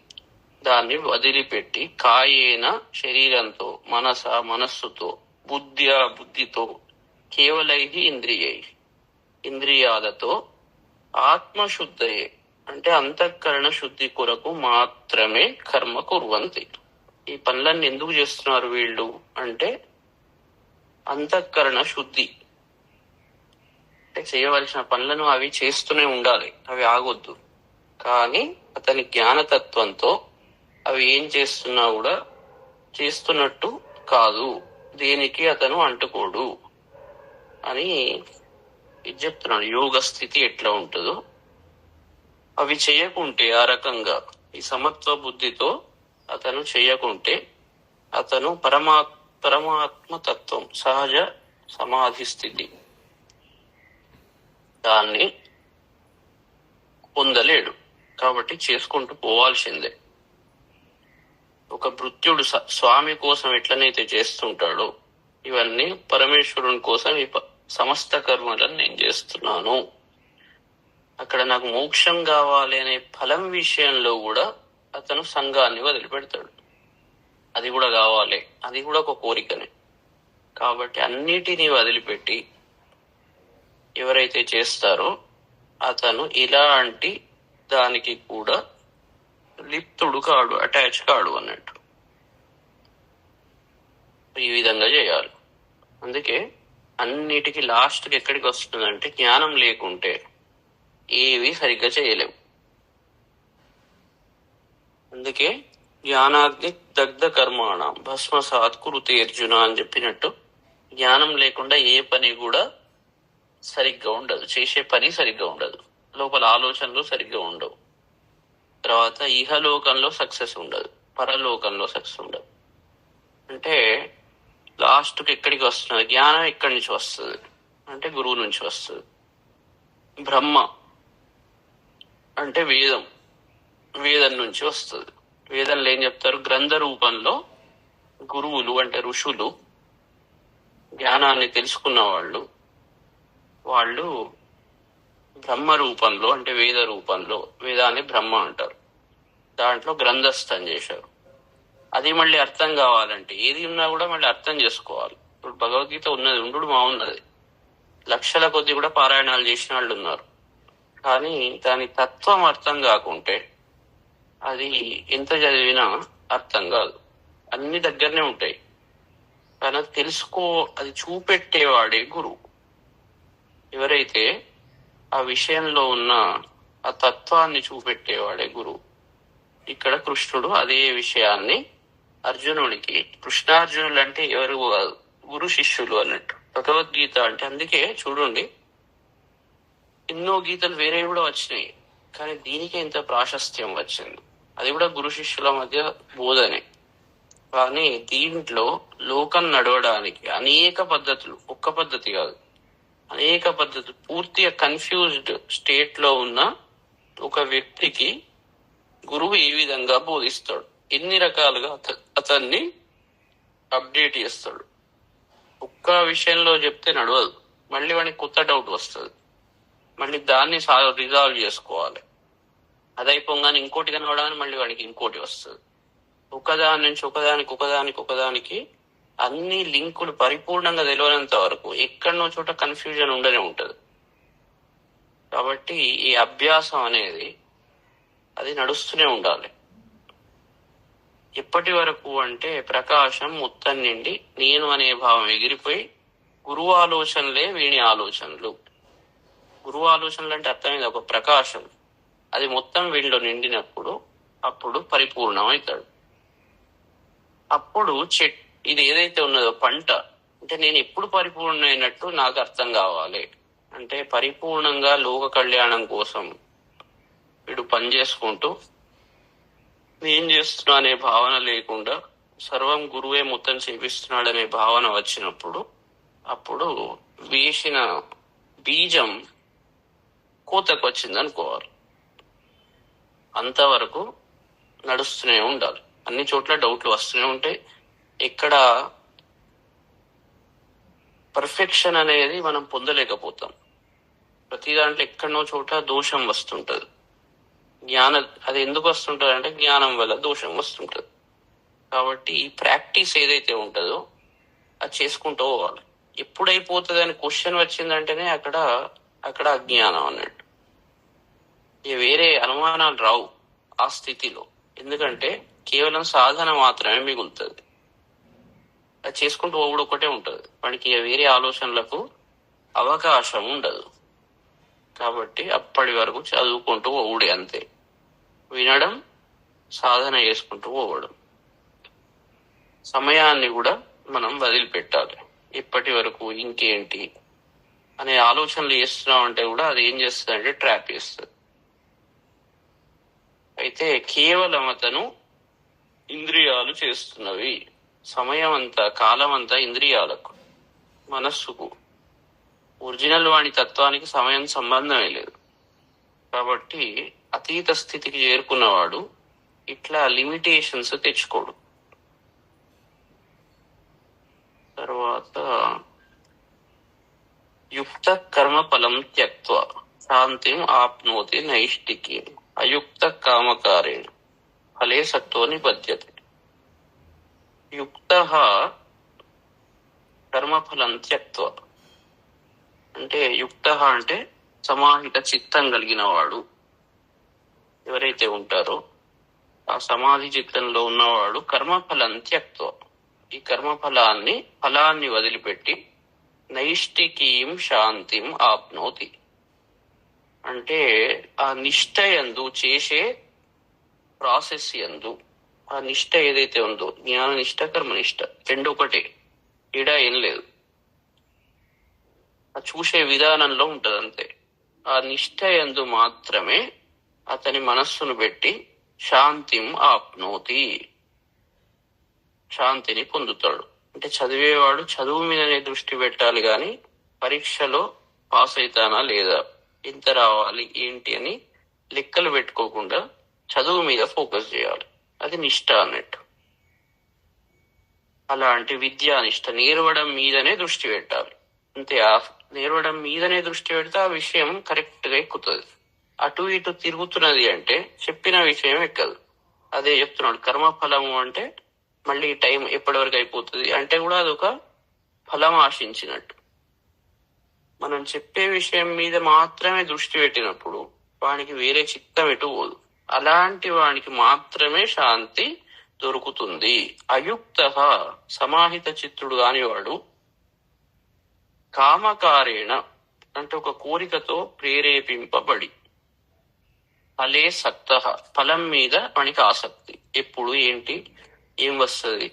దాన్ని వదిలిపెట్టి కాయేన శరీరంతో, మనస్సుతో, బుద్ధితో, కేవలై ఇంద్రియై ఇంద్రియాలతో, ఆత్మశుద్ధయే అంటే అంతఃకరణ శుద్ధి కొరకు మాత్రమే కర్మ కుర్వంతి. ఈ పనులన్నీ ఎందుకు చేస్తున్నారు వీళ్ళు అంటే అంతఃకరణ శుద్ధి, అంటే చేయవలసిన పనులను అవి చేస్తూనే ఉండాలి, అవి ఆగొద్దు. కానీ అతని జ్ఞానతత్వంతో అవి ఏం చేస్తున్నా కూడా చేస్తున్నట్టు కాదు, దేనికి అతను అంటుకోడు అని ఇది చెప్తున్నాడు. యోగ స్థితి ఎట్లా ఉంటుందో అవి చేయకుంటే, ఆ రకంగా ఈ సమత్వ బుద్ధితో అతను చేయకుంటే అతను పరమాత్మ తత్వం, సహజ సమాధి స్థితి, దాన్ని పొందలేడు. కాబట్టి చేసుకుంటూ పోవాల్సిందే. ఒక భృత్యుడు స్వామి కోసం ఎట్లనైతే చేస్తుంటాడో, ఇవన్నీ పరమేశ్వరుని కోసం ఈ సమస్త కర్మలను నేను చేస్తున్నాను, అక్కడ నాకు మోక్షం కావాలి అనే ఫలం విషయంలో కూడా అతను సంఘాన్ని వదిలిపెడతాడు. అది కూడా కావాలి, అది కూడా ఒక కోరికనే. కాబట్టి అన్నిటినీ వదిలిపెట్టి ఎవరైతే చేస్తారో అతను ఇలాంటి దానికి కూడా లిప్తుడు కాడు, అటాచ్ కాడు అన్నట్టు. ఈ విధంగా చేయాలి. అందుకే అన్నిటికీ లాస్ట్కి ఎక్కడికి వస్తుందంటే, జ్ఞానం లేకుంటే ఏవి సరిగ్గా చేయలేము. అందుకే జ్ఞానాగ్ని దగ్ధ కర్మాణం భస్మసాత్ కురుతే అర్జున అని చెప్పినట్టు, జ్ఞానం లేకుండా ఏ పని కూడా సరిగ్గా ఉండదు, చేసే పని సరిగ్గా ఉండదు, లోపల ఆలోచనలు సరిగ్గా ఉండవు, తర్వాత ఇహలోకంలో సక్సెస్ ఉండదు, పరలోకంలో సక్సెస్ ఉండదు. అంటే లాస్ట్కి ఎక్కడికి వస్తుంది? జ్ఞానం ఎక్కడి నుంచి వస్తుంది అంటే గురువు నుంచి వస్తుంది. బ్రహ్మ అంటే వేదం నుంచి వస్తుంది. వేదంలో ఏం చెప్తారు? గ్రంథ రూపంలో గురువులు అంటే ఋషులు, జ్ఞానాన్ని తెలుసుకున్న వాళ్ళు బ్రహ్మ రూపంలో అంటే వేద రూపంలో, వేదాన్ని బ్రహ్మ అంటారు, దాంట్లో గ్రంథస్థం చేశారు. అది మళ్ళీ అర్థం కావాలంటే ఏది ఉన్నా కూడా మళ్ళీ అర్థం చేసుకోవాలి. ఇప్పుడు భగవద్గీత ఉన్నది బాగున్నది, లక్షల కొద్ది కూడా పారాయణాలు చేసిన వాళ్ళు ఉన్నారు. కానీ దాని తత్వం అర్థం కాకుంటే అది ఎంత చదివినా అర్థం కాదు. అన్ని దగ్గరనే ఉంటాయి, కానీ అది చూపెట్టేవాడే గురువు. ఎవరైతే ఆ విషయంలో ఉన్న ఆ తత్వాన్ని చూపెట్టేవాడే గురువు. ఇక్కడ కృష్ణుడు అదే విషయాన్ని అర్జునుడికి, కృష్ణార్జునులు అంటే ఎవరు కాదు, గురు శిష్యులు అన్నట్టు. భగవద్గీత అంటే అందుకే చూడండి, ఎన్నో గీతలు వేరే కూడా వచ్చినాయి, కానీ దీనికే ఇంత ప్రాశస్త్యం వచ్చింది. అది కూడా గురు శిష్యుల మధ్య బోధనే. కానీ దీంట్లో లోకం నడవడానికి అనేక పద్ధతులు, ఒక్క పద్ధతి కాదు, అనేక పద్ధతులు. పూర్తిగా కన్ఫ్యూజ్డ్ స్టేట్ లో ఉన్న ఒక వ్యక్తికి గురువు ఏ విధంగా బోధిస్తాడు, ఎన్ని రకాలుగా అతన్ని అప్డేట్ చేస్తాడు. ఒక్క విషయంలో చెప్తే నడవదు, మళ్ళీ వాడికి కొత్త డౌట్ వస్తుంది, మళ్ళీ దాన్ని రిజాల్వ్ చేసుకోవాలి. అది అయిపోగానే ఇంకోటి కనబడాలని మళ్ళీ వాడికి ఇంకోటి వస్తుంది. ఒకదాని నుంచి ఒకదానికి అన్ని లింకులు పరిపూర్ణంగా తెలియనంత వరకు ఎక్కడనో చోట కన్ఫ్యూజన్ ఉండనే ఉంటది. కాబట్టి ఈ అభ్యాసం అనేది అది నడుస్తూనే ఉండాలి. ఎప్పటి వరకు అంటే ప్రకాశం మొత్తం నిండి నేను అనే భావం ఎగిరిపోయి గురువు ఆలోచనలే వీణి ఆలోచనలు. గురువు ఆలోచనలు అంటే అర్థమైంది, ఒక ప్రకాశం, అది మొత్తం వీళ్ళలో నిండినప్పుడు అప్పుడు పరిపూర్ణం అవుతాడు. అప్పుడు ఇది ఏదైతే ఉన్నదో పంట, అంటే నేను ఎప్పుడు పరిపూర్ణమైనట్టు నాకు అర్థం కావాలి అంటే, పరిపూర్ణంగా లోక కళ్యాణం కోసం వీడు పనిచేసుకుంటూ ఏం చేస్తున్నా అనే భావన లేకుండా సర్వం గురువే మొత్తం చేపిస్తున్నాడనే భావన వచ్చినప్పుడు అప్పుడు వేసిన బీజం కోతకు వచ్చింది అనుకోవాలి. అంతవరకు నడుస్తూనే ఉండాలి. అన్ని చోట్ల డౌట్లు వస్తూనే ఉంటాయి. ఎక్కడ పర్ఫెక్షన్ అనేది మనం పొందలేకపోతాం. ప్రతి దాంట్లో ఎక్కడనో చోట దోషం వస్తుంటది. అది ఎందుకు వస్తుంటది అంటే జ్ఞానం వల్ల దోషం వస్తుంటది. కాబట్టి ఈ ప్రాక్టీస్ ఏదైతే ఉంటుందో అది చేసుకుంటూ పోవాలి. ఎప్పుడైపోతుంది అని క్వశ్చన్ వచ్చిందంటేనే అక్కడ అజ్ఞానం అన్నట్టు. వేరే అనుమానాలు రావు ఆ స్థితిలో. ఎందుకంటే కేవలం సాధన మాత్రమే మిగులుతుంది. అది చేసుకుంటూ పోవుడు ఒకటే ఉంటుంది. వాడికి వేరే ఆలోచనలకు అవకాశం ఉండదు. కాబట్టి అప్పటి వరకు చదువుకుంటూ పోవుడే అంతే. వినడం, సాధన చేసుకుంటూ పోవడం. సమయాన్ని కూడా మనం వదిలిపెట్టాలి. ఇప్పటి వరకు ఇంకేంటి అనే ఆలోచనలు చేస్తున్నామంటే కూడా అది ఏం చేస్తుంది అంటే ట్రాప్ చేస్తుంది. అయితే కేవలం అతను ఇంద్రియాలు చేస్తున్నవి. సమయం అంతా, కాలం అంతా ఇంద్రియాలకు, మనస్సుకు. ఒరిజినల్ వాణి తత్వానికి సమయం సంబంధమే లేదు. కాబట్టి అతీత స్థితికి చేరుకున్నవాడు ఇట్లా లిమిటేషన్స్ తెచ్చుకోడు. తర్వాత యుక్త కర్మ ఫలం త్యక్త్వా శాంతిం ఆప్నోతి నైష్టికి అయుక్త కామకారేణ ఫలే సత్తో నిబధ్యతే. యుక్త కర్మఫలం త్యక్త్వా అంటే యుక్త అంటే సమాహిత చిత్తం కలిగిన వాడు ఎవరైతే ఉంటారో ఆ సమాధి చిత్తంలో ఉన్నవాడు కర్మఫలం త్యక్త్వా ఈ ఫలాన్ని వదిలిపెట్టి నైష్టికీం శాంతిం ఆప్నోతి అంటే ఆ నిష్ఠ యందు, చేసే ప్రాసెస్ యందు ఆ నిష్ఠ ఏదైతే ఉందో, జ్ఞాన నిష్ఠ, కర్మనిష్ఠ రెండు ఒకటే, తేడా ఏం లేదు. ఆ చూసే విధానంలో ఉంటది అంతే. ఆ నిష్ఠ యందు మాత్రమే అతని మనస్సును పెట్టి శాంతిం ఆప్నోతి శాంతిని పొందుతాడు. అంటే చదివేవాడు చదువు మీదనే దృష్టి పెట్టాలి గాని పరీక్షలో పాస్ అవుతానా లేదా, ఎంత రావాలి ఏంటి అని లెక్కలు పెట్టుకోకుండా చదువు మీద ఫోకస్ చేయాలి. అది నిష్ఠ అన్నట్టు. అలాంటి విద్యానిష్ట నేర్వడం మీదనే దృష్టి పెట్టాలి అంతే. ఆ నేర్వడం మీదనే దృష్టి పెడితే ఆ విషయం కరెక్ట్ గా ఎక్కుతుంది. అటు ఇటు తిరుగుతున్నది అంటే చెప్పిన విషయం ఎక్కదు. అదే చెప్తున్నాడు, కర్మఫలము అంటే మళ్ళీ టైం ఎప్పటి వరకు అయిపోతుంది అంటే కూడా అదొక ఫలం ఆశించినట్టు. మనం చెప్పే విషయం మీద మాత్రమే దృష్టి పెట్టినప్పుడు వానికి వేరే చిత్తం ఎటు పోదు. అలాంటి వానికి మాత్రమే శాంతి దొరుకుతుంది. అయుక్త సమాహిత చిత్తుడు కానివాడు కామకారేణ అంటే ఒక కోరికతో ప్రేరేపింపబడి ఫలే సక్త ఫలం మీద వానికి ఆసక్తి. ఎప్పుడు ఏంటి, ఏం వస్తుంది,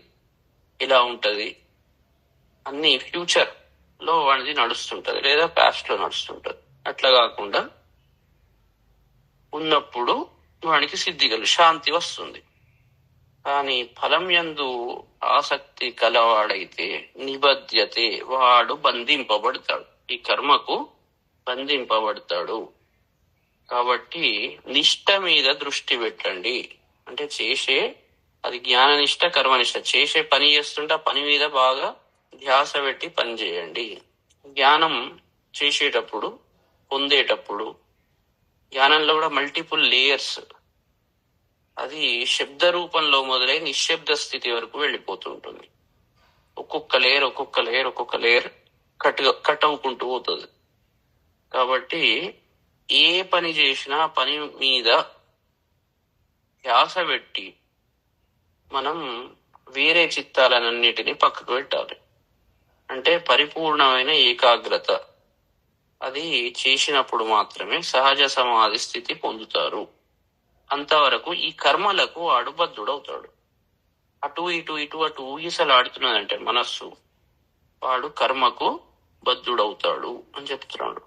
ఇలా ఉంటది అన్ని ఫ్యూచర్ లో వాడిది నడుస్తుంటది లేదా పాస్ట్ లో నడుస్తుంటది. అట్లా కాకుండా ఉన్నప్పుడు వానికి శాంతి వస్తుంది. కానీ ఫలం యందు ఆసక్తి కలవాడైతే నిబధ్యతే వాడు బంధింపబడతాడు, ఈ కర్మకు బంధింపబడతాడు. కాబట్టి నిష్ఠ మీద దృష్టి పెట్టండి. అంటే చేసే అది జ్ఞాననిష్ట, కర్మనిష్ట. చేసే పని చేస్తుంటే ఆ పని మీద బాగా ధ్యాస పెట్టి పని చేయండి. జ్ఞానం చేసేటప్పుడు, పొందేటప్పుడు జ్ఞానంలో కూడా మల్టిపుల్ లేయర్స్. అది శబ్ద రూపంలో మొదలై నిశ్శబ్ద స్థితి వరకు వెళ్ళిపోతుంటుంది. ఒక్కొక్క లేయర్ కట్ అవ్వుకుంటూ పోతుంది. కాబట్టి ఏ పని చేసినా పని మీద ధ్యాస పెట్టి మనం వేరే చిత్తాలన్నిటినీ పక్కకు పెట్టాలి. అంటే పరిపూర్ణమైన ఏకాగ్రత. అది చేసినప్పుడు మాత్రమే సహజ సమాధి స్థితి పొందుతారు. అంతవరకు ఈ కర్మలకు వాడు బద్ధుడవుతాడు. అటు అటు ఊగిసలాడుతున్నదంటే మనస్సు, వాడు కర్మకు బద్ధుడవుతాడు అని చెప్తున్నాడు.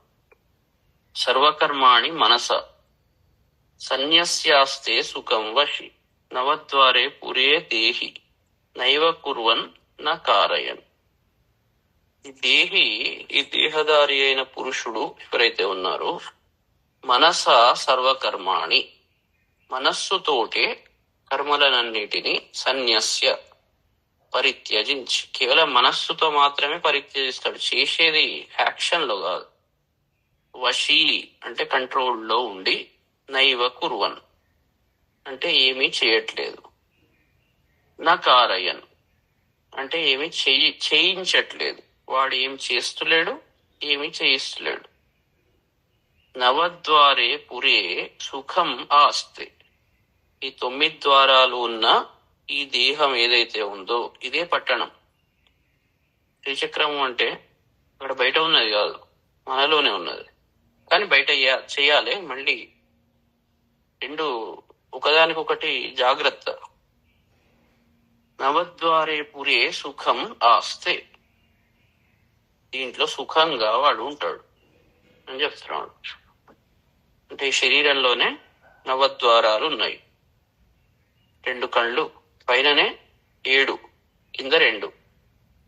సర్వకర్మాణి మనస సన్యస్యాస్తే సుఖం వశి నవద్వారే పురే దేహి నైవ కుర్వన్ న కారయన్. ఈ దేహదారి అయిన పురుషుడు ఎవరైతే ఉన్నారో మనస సర్వకర్మాణి మనస్సుతోటే కర్మలనన్నిటినీ సన్యస్య పరిత్యజించి, కేవలం మనస్సుతో మాత్రమే పరిత్యజిస్తాడు, చేసేది యాక్షన్ లో కాదు. వశీ అంటే కంట్రోల్లో ఉండి, నైవ కుర్వన్ అంటే ఏమీ చేయట్లేదు, నా కారయన్ అంటే ఏమీ చేయించట్లేదు, వాడు ఏం చేస్తులేడు, ఏమీ చేయిస్తలేడు. నవద్వారే పురే సుఖం ఆస్తే, ఈ 9 ద్వారాలు ఉన్న ఈ దేహం ఏదైతే ఉందో ఇదే పట్టణం. త్రిచక్రము అంటే అక్కడ బయట ఉన్నది కాదు, మనలోనే ఉన్నది. కానీ బయట చేయాలి. మళ్ళీ రెండు ఒకదానికొకటి జాగ్రత్త. నవద్వారే పురే సుఖం ఆస్తే, దీంట్లో సుఖంగా వాడు ఉంటాడు అని చెప్తున్నాడు. అంటే శరీరంలోనే నవద్వారాలు ఉన్నాయి. 2 కళ్ళు, పైననే 7, కింద 2.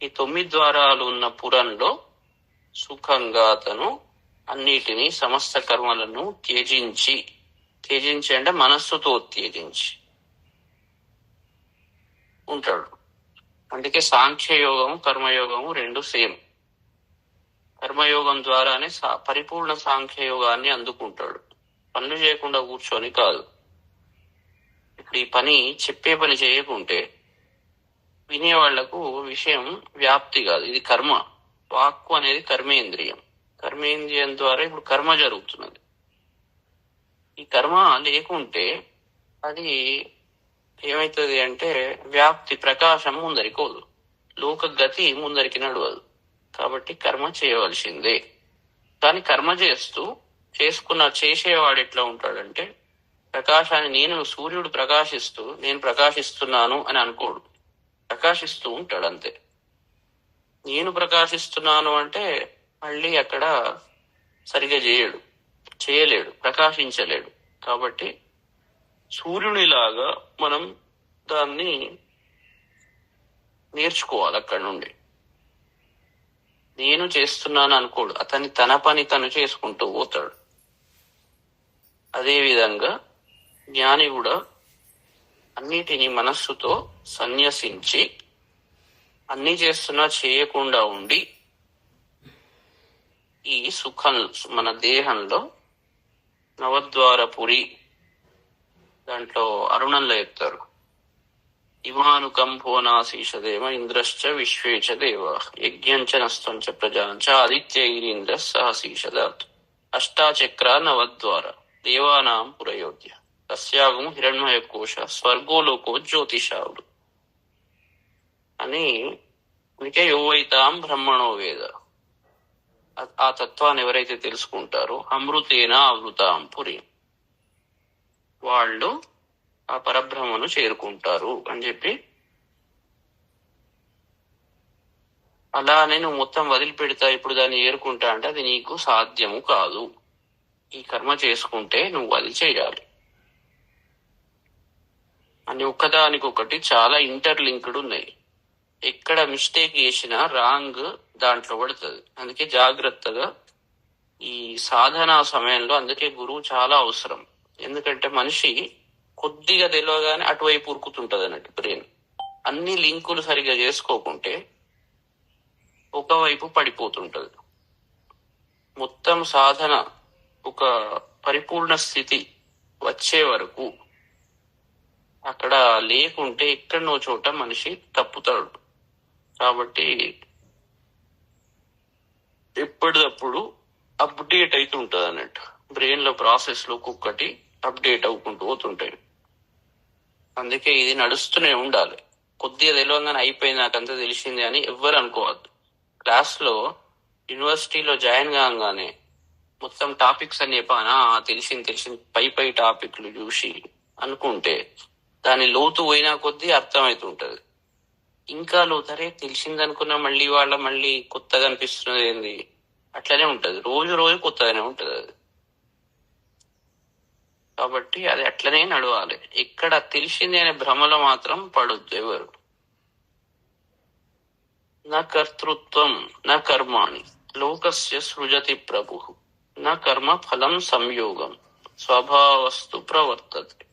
ఈ 9 ద్వారాలు ఉన్న పురంలో సుఖంగా అతను అన్నిటినీ, సమస్త కర్మలను త్యజించి అంటే మనస్సుతో త్యజించి ఉంటాడు. అందుకే సాంఖ్యయోగము కర్మయోగము 2 సేమ్. కర్మయోగం ద్వారానే పరిపూర్ణ సాంఖ్యయోగాన్ని అందుకుంటాడు, పనులు చేయకుండా కూర్చొని కాదు. ఇప్పుడు ఈ పని, చెప్పే పని చేయకుంటే వినేవాళ్లకు విషయం వ్యాప్తి కాదు. ఇది కర్మ. వాక్కు అనేది కర్మేంద్రియం. కర్మేంద్రియం ద్వారా ఇప్పుడు కర్మ జరుగుతున్నది. ఈ కర్మ లేకుంటే అది ఏమైతుంది అంటే వ్యాప్తి, ప్రకాశం ముందరికోదు, లోక గతి ముందరికి నడవదు. కాబట్టి కర్మ చేయవలసిందే. కానీ కర్మ చేసేవాడు ఎట్లా ఉంటాడంటే, ప్రకాశాన్ని, నేను సూర్యుడు ప్రకాశిస్తూ నేను ప్రకాశిస్తున్నాను అని అనుకోడు, ప్రకాశిస్తూ ఉంటాడు అంతే. నేను ప్రకాశిస్తున్నాను అంటే మళ్ళీ అక్కడ సరిగా చేయలేడు, ప్రకాశించలేడు. కాబట్టి సూర్యునిలాగా మనం దాన్ని నేర్చుకోవాలి. అక్కడి నుండి నేను చేస్తున్నాను అనుకోడు, తన పని తను చేసుకుంటూ పోతాడు. అదేవిధంగా జ్ఞాని కూడా అన్నిటినీ మనస్సుతో సన్యసించి, అన్ని చేస్తున్నా చేయకుండా ఉండి, ఈ సుఖం మన దేహంలో నవద్వారపురి, దాంట్లో అరుణంలో చెప్తారు, ఇమానుకంభోనాశీషదేవ ఇంద్రశ్చ విశ్వేచ దేవ యజ్ఞంచ నస్తంచ ప్రజాంచ ఆదిత్యైరీంద్ర సహశీషదాత్ అష్టాచక్ర నవద్వార దేవానాం పురయోధ్య తస్యాగము హిరణ్మయ కోశ స్వర్గోలోకో జ్యోతిషావుడు అని. అందుకే యోవైతాం బ్రహ్మణో వేద, ఆ తత్వాన్ని ఎవరైతే తెలుసుకుంటారో అమృతేన ఆవృతాం పురి, వాళ్ళు ఆ పరబ్రహ్మను చేరుకుంటారు అని చెప్పి. అలా నేను మొత్తం వదిలిపెడతా, ఇప్పుడు దాన్ని ఏరుకుంటా అంటే అది నీకు సాధ్యము కాదు. ఈ కర్మ చేసుకుంటే నువ్వు అది చేయాలి అని. ఒక్కదానికొకటి చాలా ఇంటర్లింక్డ్ ఉన్నాయి. ఎక్కడ మిస్టేక్ చేసినా రాంగ్ దాంట్లో పడుతుంది. అందుకే జాగ్రత్తగా ఈ సాధనా సమయంలో, అందుకే గురువు చాలా అవసరం. ఎందుకంటే మనిషి కొద్దిగా తెలియగానే అటువైపు ఉరుకుతుంటది అన్నట్టు బ్రెయిన్. అన్ని లింకులు సరిగా చేసుకోకుంటే ఒకవైపు పడిపోతుంటది. మొత్తం సాధన ఒక పరిపూర్ణ స్థితి వచ్చే వరకు అక్కడ లేకుంటే ఎక్కడనో చోట మనిషి తప్పుతాడు. కాబట్టి ఎప్పటికప్పుడు అప్డేట్ అయితే ఉంటది అన్నట్టు. బ్రెయిన్ లో ప్రాసెస్ లో ఒక్కొక్కటి అప్డేట్ అవ్వుకుంటూ పోతుంటాయి. అందుకే ఇది నడుస్తూనే ఉండాలి. కొద్దిగా తెలియగానే అయిపోయింది, నాకంతా తెలిసింది అని ఎవ్వరు అనుకోవద్దు. క్లాస్ లో యూనివర్సిటీలో జాయిన్ కాగానే మొత్తం టాపిక్స్ అని చెప్పానా తెలిసింది పై టాపిక్లు చూసి అనుకుంటే దాని లోతు పోయినా కొద్దీ అర్థమవుతుంటది. ఇంకా లోతరే తెలిసింది అనుకున్నా మళ్ళీ కొత్తగా అనిపిస్తున్నది ఏంది, అట్లనే ఉంటది. రోజు కొత్తగానే ఉంటది అది. కాబట్టి అది అట్లనే నడవాలి. ఎక్కడ తెలిసింది అనే భ్రమలో మాత్రం పడొద్దు ఎవరు. నా కర్తృత్వం నా కర్మాణి లోకస్య సృజతి ప్రభు నా కర్మ ఫలం సంయోగం స్వభావస్తు ప్రవర్తతే.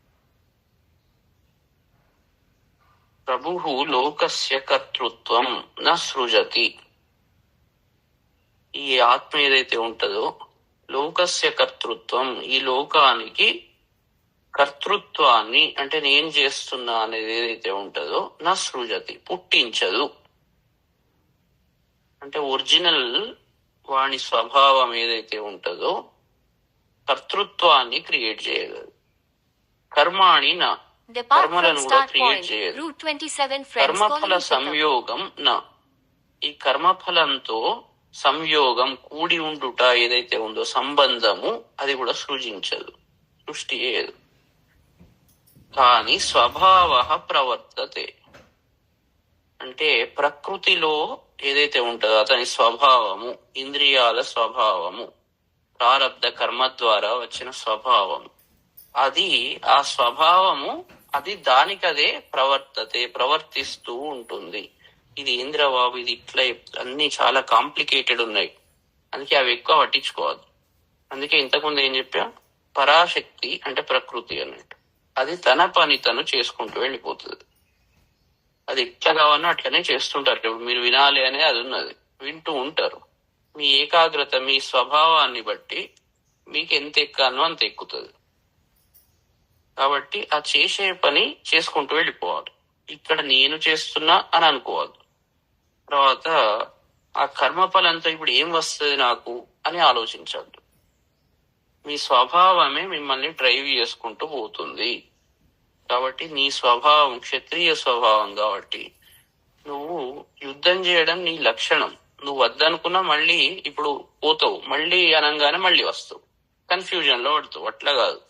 ప్రభుః లోకస్య కర్తృత్వం న సృజతి. ఈ ఆత్మ ఏదైతే ఉంటుందో లోకస్య కర్తృత్వం, ఈ లోకానికి కర్తృత్వాన్ని అంటే నేను చేస్తున్నా అనేది ఏదైతే ఉంటుందో నా సృజతి పుట్టించదు. అంటే ఒరిజినల్ వాని స్వభావం ఏదైతే ఉంటుందో కర్తృత్వాన్ని క్రియేట్ చేయగలదు. కర్మాణి నా, కర్మలను కూడా క్రియేట్ చేయదు. కర్మఫల సంయోగం నా, ఈ కర్మఫలంతో సంయోగం కూడి ఉండుట ఏదైతే ఉందో సంబంధము అది కూడా సృజించదు, సృష్టి చేయదు. కానీ స్వభావ ప్రవర్తతే, అంటే ప్రకృతిలో ఏదైతే ఉంటుందో అతని స్వభావము, ఇంద్రియాల స్వభావము, ప్రారబ్ధ కర్మ ద్వారా వచ్చిన స్వభావం, అది ఆ స్వభావము అది దానికదే ప్రవర్తిస్తూ ఉంటుంది. ఇది ఇంద్రబాబు, ఇది ఇట్లా అన్ని చాలా కాంప్లికేటెడ్ ఉన్నాయి, అందుకే అవి ఎక్కువ పట్టించుకోవద్దు. అందుకే ఇంతకుముందు ఏం చెప్పా, పరాశక్తి అంటే ప్రకృతి అన్నట్టు, అది తన పని తను చేసుకుంటూ వెళ్ళిపోతుంది. అది ఎట్లా కావాలన్నా అట్లనే చేస్తుంటారు. ఇప్పుడు మీరు వినాలి అనే అది ఉన్నది, వింటూ ఉంటారు. మీ ఏకాగ్రత మీ స్వభావాన్ని బట్టి మీకు ఎంత ఎక్కానో అంత ఎక్కుతుంది. కాబట్టి ఆ చేసే పని చేసుకుంటూ వెళ్ళిపోవాలి. ఇక్కడ నేను చేస్తున్నా అని అనుకోవద్దు. తర్వాత ఆ కర్మఫలంతో ఇప్పుడు ఏం వస్తుంది నాకు అని ఆలోచించద్దు. మీ స్వభావమే మిమ్మల్ని డ్రైవ్ చేసుకుంటూ పోతుంది. కాబట్టి నీ స్వభావం క్షత్రియ స్వభావం కాబట్టి నువ్వు యుద్ధం చేయడం నీ లక్షణం. నువ్వు వద్దనుకున్నా మళ్ళీ ఇప్పుడు పోతావు, మళ్ళీ అనగానే మళ్ళీ వస్తావు, కన్ఫ్యూజన్ లో పడతావు. అట్లా కాదు.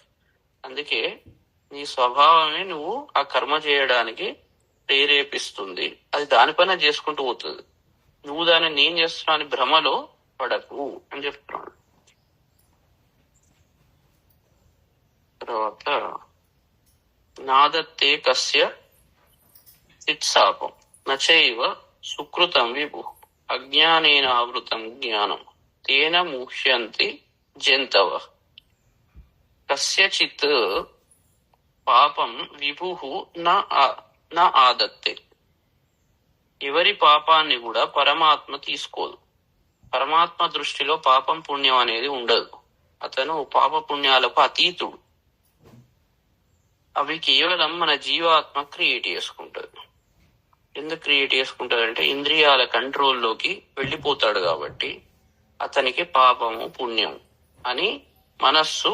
అందుకే నీ స్వభావమే నువ్వు ఆ కర్మ చేయడానికి ప్రేరేపిస్తుంది. అది దానిపైన చేసుకుంటూ పోతుంది. నువ్వు దాన్ని నేను చేస్తున్నా అని భ్రమలో పడకు అని చెప్తున్నాడు. తర్వాత నాదత్తే కస్య చిత్సాపం నచైవ సుకృతం విభు అజ్ఞానేన ఆవృతం జ్ఞానం తేన ముహ్యంతి జంతవ. కస్యచిత్ పాపం విభు నా ఆదత్తే. ఎవరి పాపాన్ని కూడా పరమాత్మ తీసుకోదు. పరమాత్మ దృష్టిలో పాపం పుణ్యం అనేది ఉండదు. అతను పాప పుణ్యాలకు అతీతుడు. అవి కేవలం మన జీవాత్మ క్రియేట్ చేసుకుంటది. ఎందుకు క్రియేట్ చేసుకుంటది అంటే ఇంద్రియాల కంట్రోల్లోకి వెళ్ళిపోతాడు కాబట్టి అతనికి పాపము పుణ్యం అని మనస్సు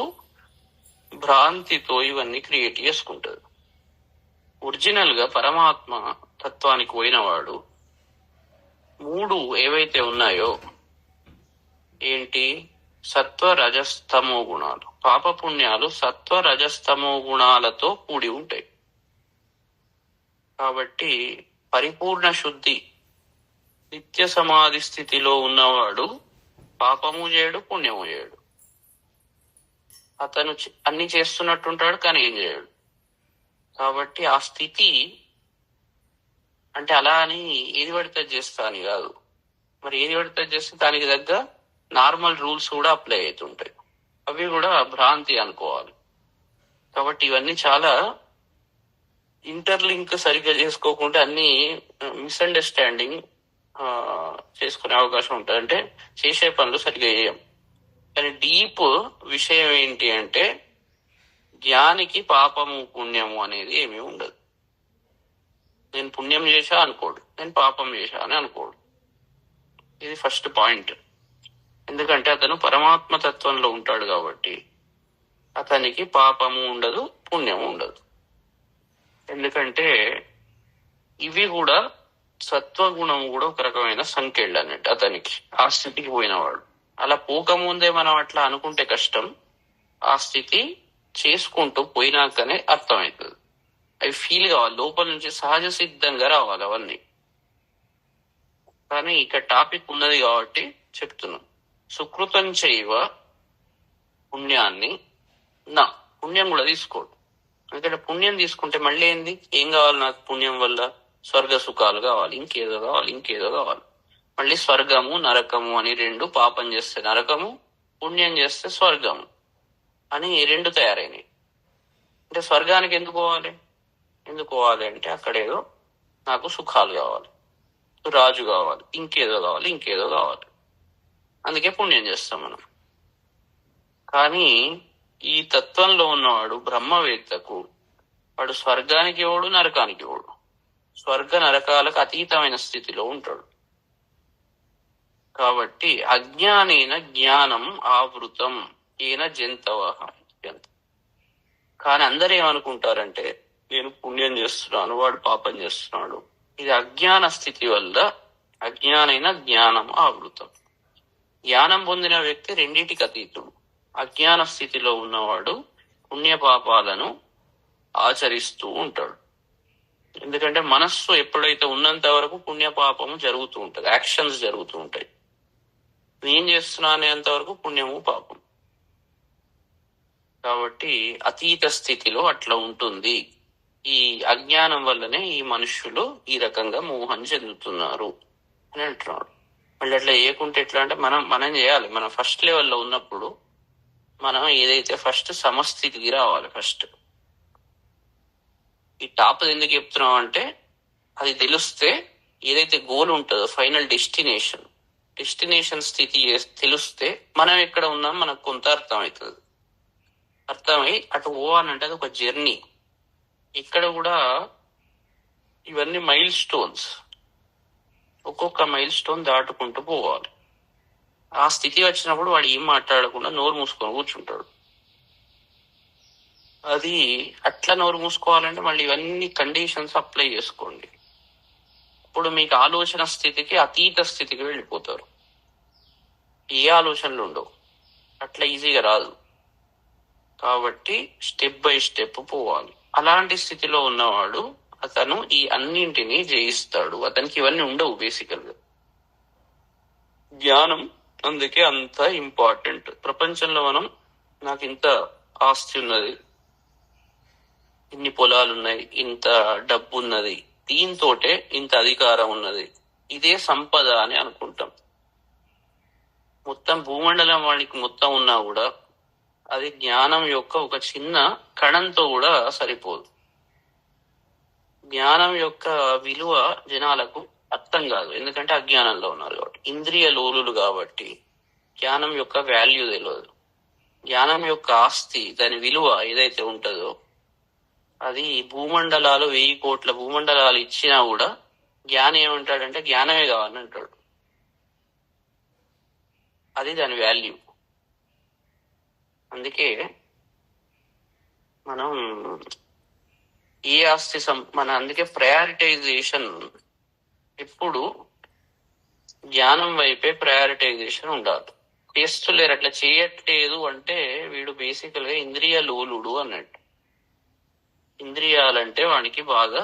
భ్రాంతితో ఇవన్నీ క్రియేట్ చేసుకుంటది. ఒరిజినల్ గా పరమాత్మ తత్వానికి పోయినవాడు మూడు ఏవైతే ఉన్నాయో ఏంటి, సత్వ రజస్తమో గుణాలు. పాప పుణ్యాలు సత్వ రజస్తమో గుణాలతో కూడి ఉంటాయి. కాబట్టి పరిపూర్ణ శుద్ధి నిత్య సమాధి స్థితిలో ఉన్నవాడు పాపము చేయడు, పుణ్యము చేయడు. అతను అన్ని చేస్తున్నట్టుంటాడు కానీ ఏం చేయడు. కాబట్టి ఆ స్థితి అంటే అలా అని ఏది పడితే చేస్తా అని కాదు. మరి ఏది పడితే చేస్తే దానికి తగ్గ నార్మల్ రూల్స్ కూడా అప్లై అవుతుంటాయి. అవి కూడా భ్రాంతి అనుకోవాలి. కాబట్టి ఇవన్నీ చాలా ఇంటర్లింక్ సరిగ్గా చేసుకోకుండా అన్ని మిస్అండర్స్టాండింగ్ చేసుకునే అవకాశం ఉంటుంది. అంటే చేసే పనులు సరిగ్గా చేయం. కానీ డీప్ విషయం ఏంటి అంటే జ్ఞానికి పాపము పుణ్యము అనేది ఏమీ ఉండదు. నేను పుణ్యం చేశా అనుకోడు, నేను పాపం చేశా అని అనుకోడు. ఇది ఫస్ట్ పాయింట్. ఎందుకంటే అతను పరమాత్మ తత్వంలో ఉంటాడు కాబట్టి అతనికి పాపము ఉండదు, పుణ్యము ఉండదు. ఎందుకంటే ఇవి కూడా సత్వగుణము కూడా ఒక రకమైన సంఖ్యలు అన్నట్టు. అతనికి ఆ స్థితికి పోయినవాడు అలా పోకముందే మనం అట్లా అనుకుంటే కష్టం. ఆ స్థితి చేసుకుంటూ పోయినాకనే అర్థమవుతుంది. అవి ఫీల్ కావాలి, లోపల నుంచి సహజ సిద్ధంగా రావాలి అవన్నీ. కానీ ఇక్కడ టాపిక్ ఉన్నది కాబట్టి చెప్తున్నాం. సుకృతం చేయవ పుణ్యాన్ని నా, పుణ్యం కూడా తీసుకోడు. ఎందుకంటే పుణ్యం తీసుకుంటే మళ్ళీ ఏంది, ఏం కావాలి నాకు పుణ్యం వల్ల? స్వర్గ సుఖాలు కావాలి, ఇంకేదో కావాలి, ఇంకేదో కావాలి. మళ్ళీ స్వర్గము నరకము అని రెండు, పాపం చేస్తే నరకము, పుణ్యం చేస్తే స్వర్గము అని రెండు తయారైనవి. అంటే స్వర్గానికి ఎందుకు పోవాలి అంటే అక్కడేదో నాకు సుఖాలు కావాలి, రాజు కావాలి, ఇంకేదో కావాలి, ఇంకేదో కావాలి. అందుకే పుణ్యం చేస్తాం మనం. కానీ ఈ తత్వంలో ఉన్నవాడు బ్రహ్మవేత్తకు వాడు స్వర్గానికి ఇవ్వడు, నరకానికి ఇవ్వడు. స్వర్గ నరకాలకు అతీతమైన స్థితిలో ఉంటాడు. కాబట్టి అజ్ఞానేన జ్ఞానం ఆవృతం ఏన జంతవ. కానీ అందరూ ఏమనుకుంటారంటే నేను పుణ్యం చేస్తున్నాను, వాడు పాపం చేస్తున్నాడు. ఇది అజ్ఞాన స్థితి వల్ల అజ్ఞానైన జ్ఞానం ఆవృతం. జ్ఞానం పొందిన వ్యక్తి రెండింటికి అతీతుడు. అజ్ఞాన స్థితిలో ఉన్నవాడు పుణ్యపాపాలను ఆచరిస్తూ ఉంటాడు. ఎందుకంటే మనస్సు ఎప్పుడైతే ఉన్నంత వరకు పుణ్యపాపము జరుగుతూ ఉంటుంది, యాక్షన్స్ జరుగుతూ ఉంటాయి. నేను చేస్తున్నా అనేంత వరకు పుణ్యము పాపం. కాబట్టి అతీత స్థితిలో అట్లా ఉంటుంది. ఈ అజ్ఞానం వల్లనే ఈ మనుష్యులు ఈ రకంగా మోహం చెందుతున్నారు అని అంటున్నాడు. మళ్ళీ అట్లా చేయకుంటే ఎట్లా అంటే మనం చేయాలి. మనం ఫస్ట్ లెవెల్లో ఉన్నప్పుడు మనం ఏదైతే ఫస్ట్ సమస్థితికి రావాలి. ఫస్ట్ ఈ టాప్ ఎందుకు చెప్తున్నాం అంటే అది తెలిస్తే ఏదైతే గోల్ ఉంటుందో ఫైనల్ డెస్టినేషన్ స్థితి తెలిస్తే మనం ఎక్కడ ఉన్నాం మనకు కొంత అర్థమవుతుంది. అర్థమై అటు పోవాలంటే అది ఒక జర్నీ. ఇక్కడ కూడా ఇవన్నీ మైల్ స్టోన్స్. ఒక్కొక్క మైల్ స్టోన్ దాటుకుంటూ పోవాలి. ఆ స్థితి వచ్చినప్పుడు వాడు ఏం మాట్లాడకుండా నోరు మూసుకొని కూర్చుంటాడు. అది అట్లా నోరు మూసుకోవాలంటే మళ్ళీ ఇవన్నీ కండిషన్స్ అప్లై చేసుకోండి. ఇప్పుడు మీకు ఆలోచన స్థితికి అతీత స్థితికి వెళ్ళిపోతారు. ఏ ఆలోచనలు ఉండవు. అట్లా ఈజీగా రాదు. కాబట్టి స్టెప్ బై స్టెప్ పోవాలి. అలాంటి స్థితిలో ఉన్నవాడు అతను ఈ అన్నింటినీ జయిస్తాడు. అతనికి ఇవన్నీ ఉండవు బేసికల్ గా. జ్ఞానం అందుకే అంత ఇంపార్టెంట్. ప్రపంచంలో మనం నాకు ఇంత ఆస్తి ఉన్నది, ఇన్ని పొలాలు ఉన్నాయి, ఇంత డబ్బు ఉన్నది, దీంతోటే ఇంత అధికారం ఉన్నది, ఇదే సంపద అని అనుకుంటాం. మొత్తం భూమండలం వాడికి మొత్తం ఉన్నా కూడా అది జ్ఞానం యొక్క ఒక చిన్న కణంతో కూడా సరిపోదు. జ్ఞానం యొక్క విలువ జనాలకు అర్థం కాదు. ఎందుకంటే అజ్ఞానంలో ఉన్నారు కాబట్టి, ఇంద్రియ లోలులు కాబట్టి జ్ఞానం యొక్క వాల్యూ తెలియదు. జ్ఞానం యొక్క ఆస్తి, దాని విలువ ఏదైతే ఉంటుందో అది భూమండలాలు 1000 కోట్ల భూమండలాలు ఇచ్చినా కూడా జ్ఞానం ఏమంటాడంటే జ్ఞానమే కావాలని అంటాడు. అది దాని వాల్యూ. అందుకే మనం ఏ ఆస్తి అందుకే ప్రయారిటైజేషన్ ఎప్పుడు జ్ఞానం వైపే ప్రయారిటైజేషన్ ఉండాలి. చేస్తులేరు, అట్లా చేయట్లేదు అంటే వీడు బేసికల్ గా ఇంద్రియ లోలుడు అన్నట్టు. ఇంద్రియాలంటే వానికి బాగా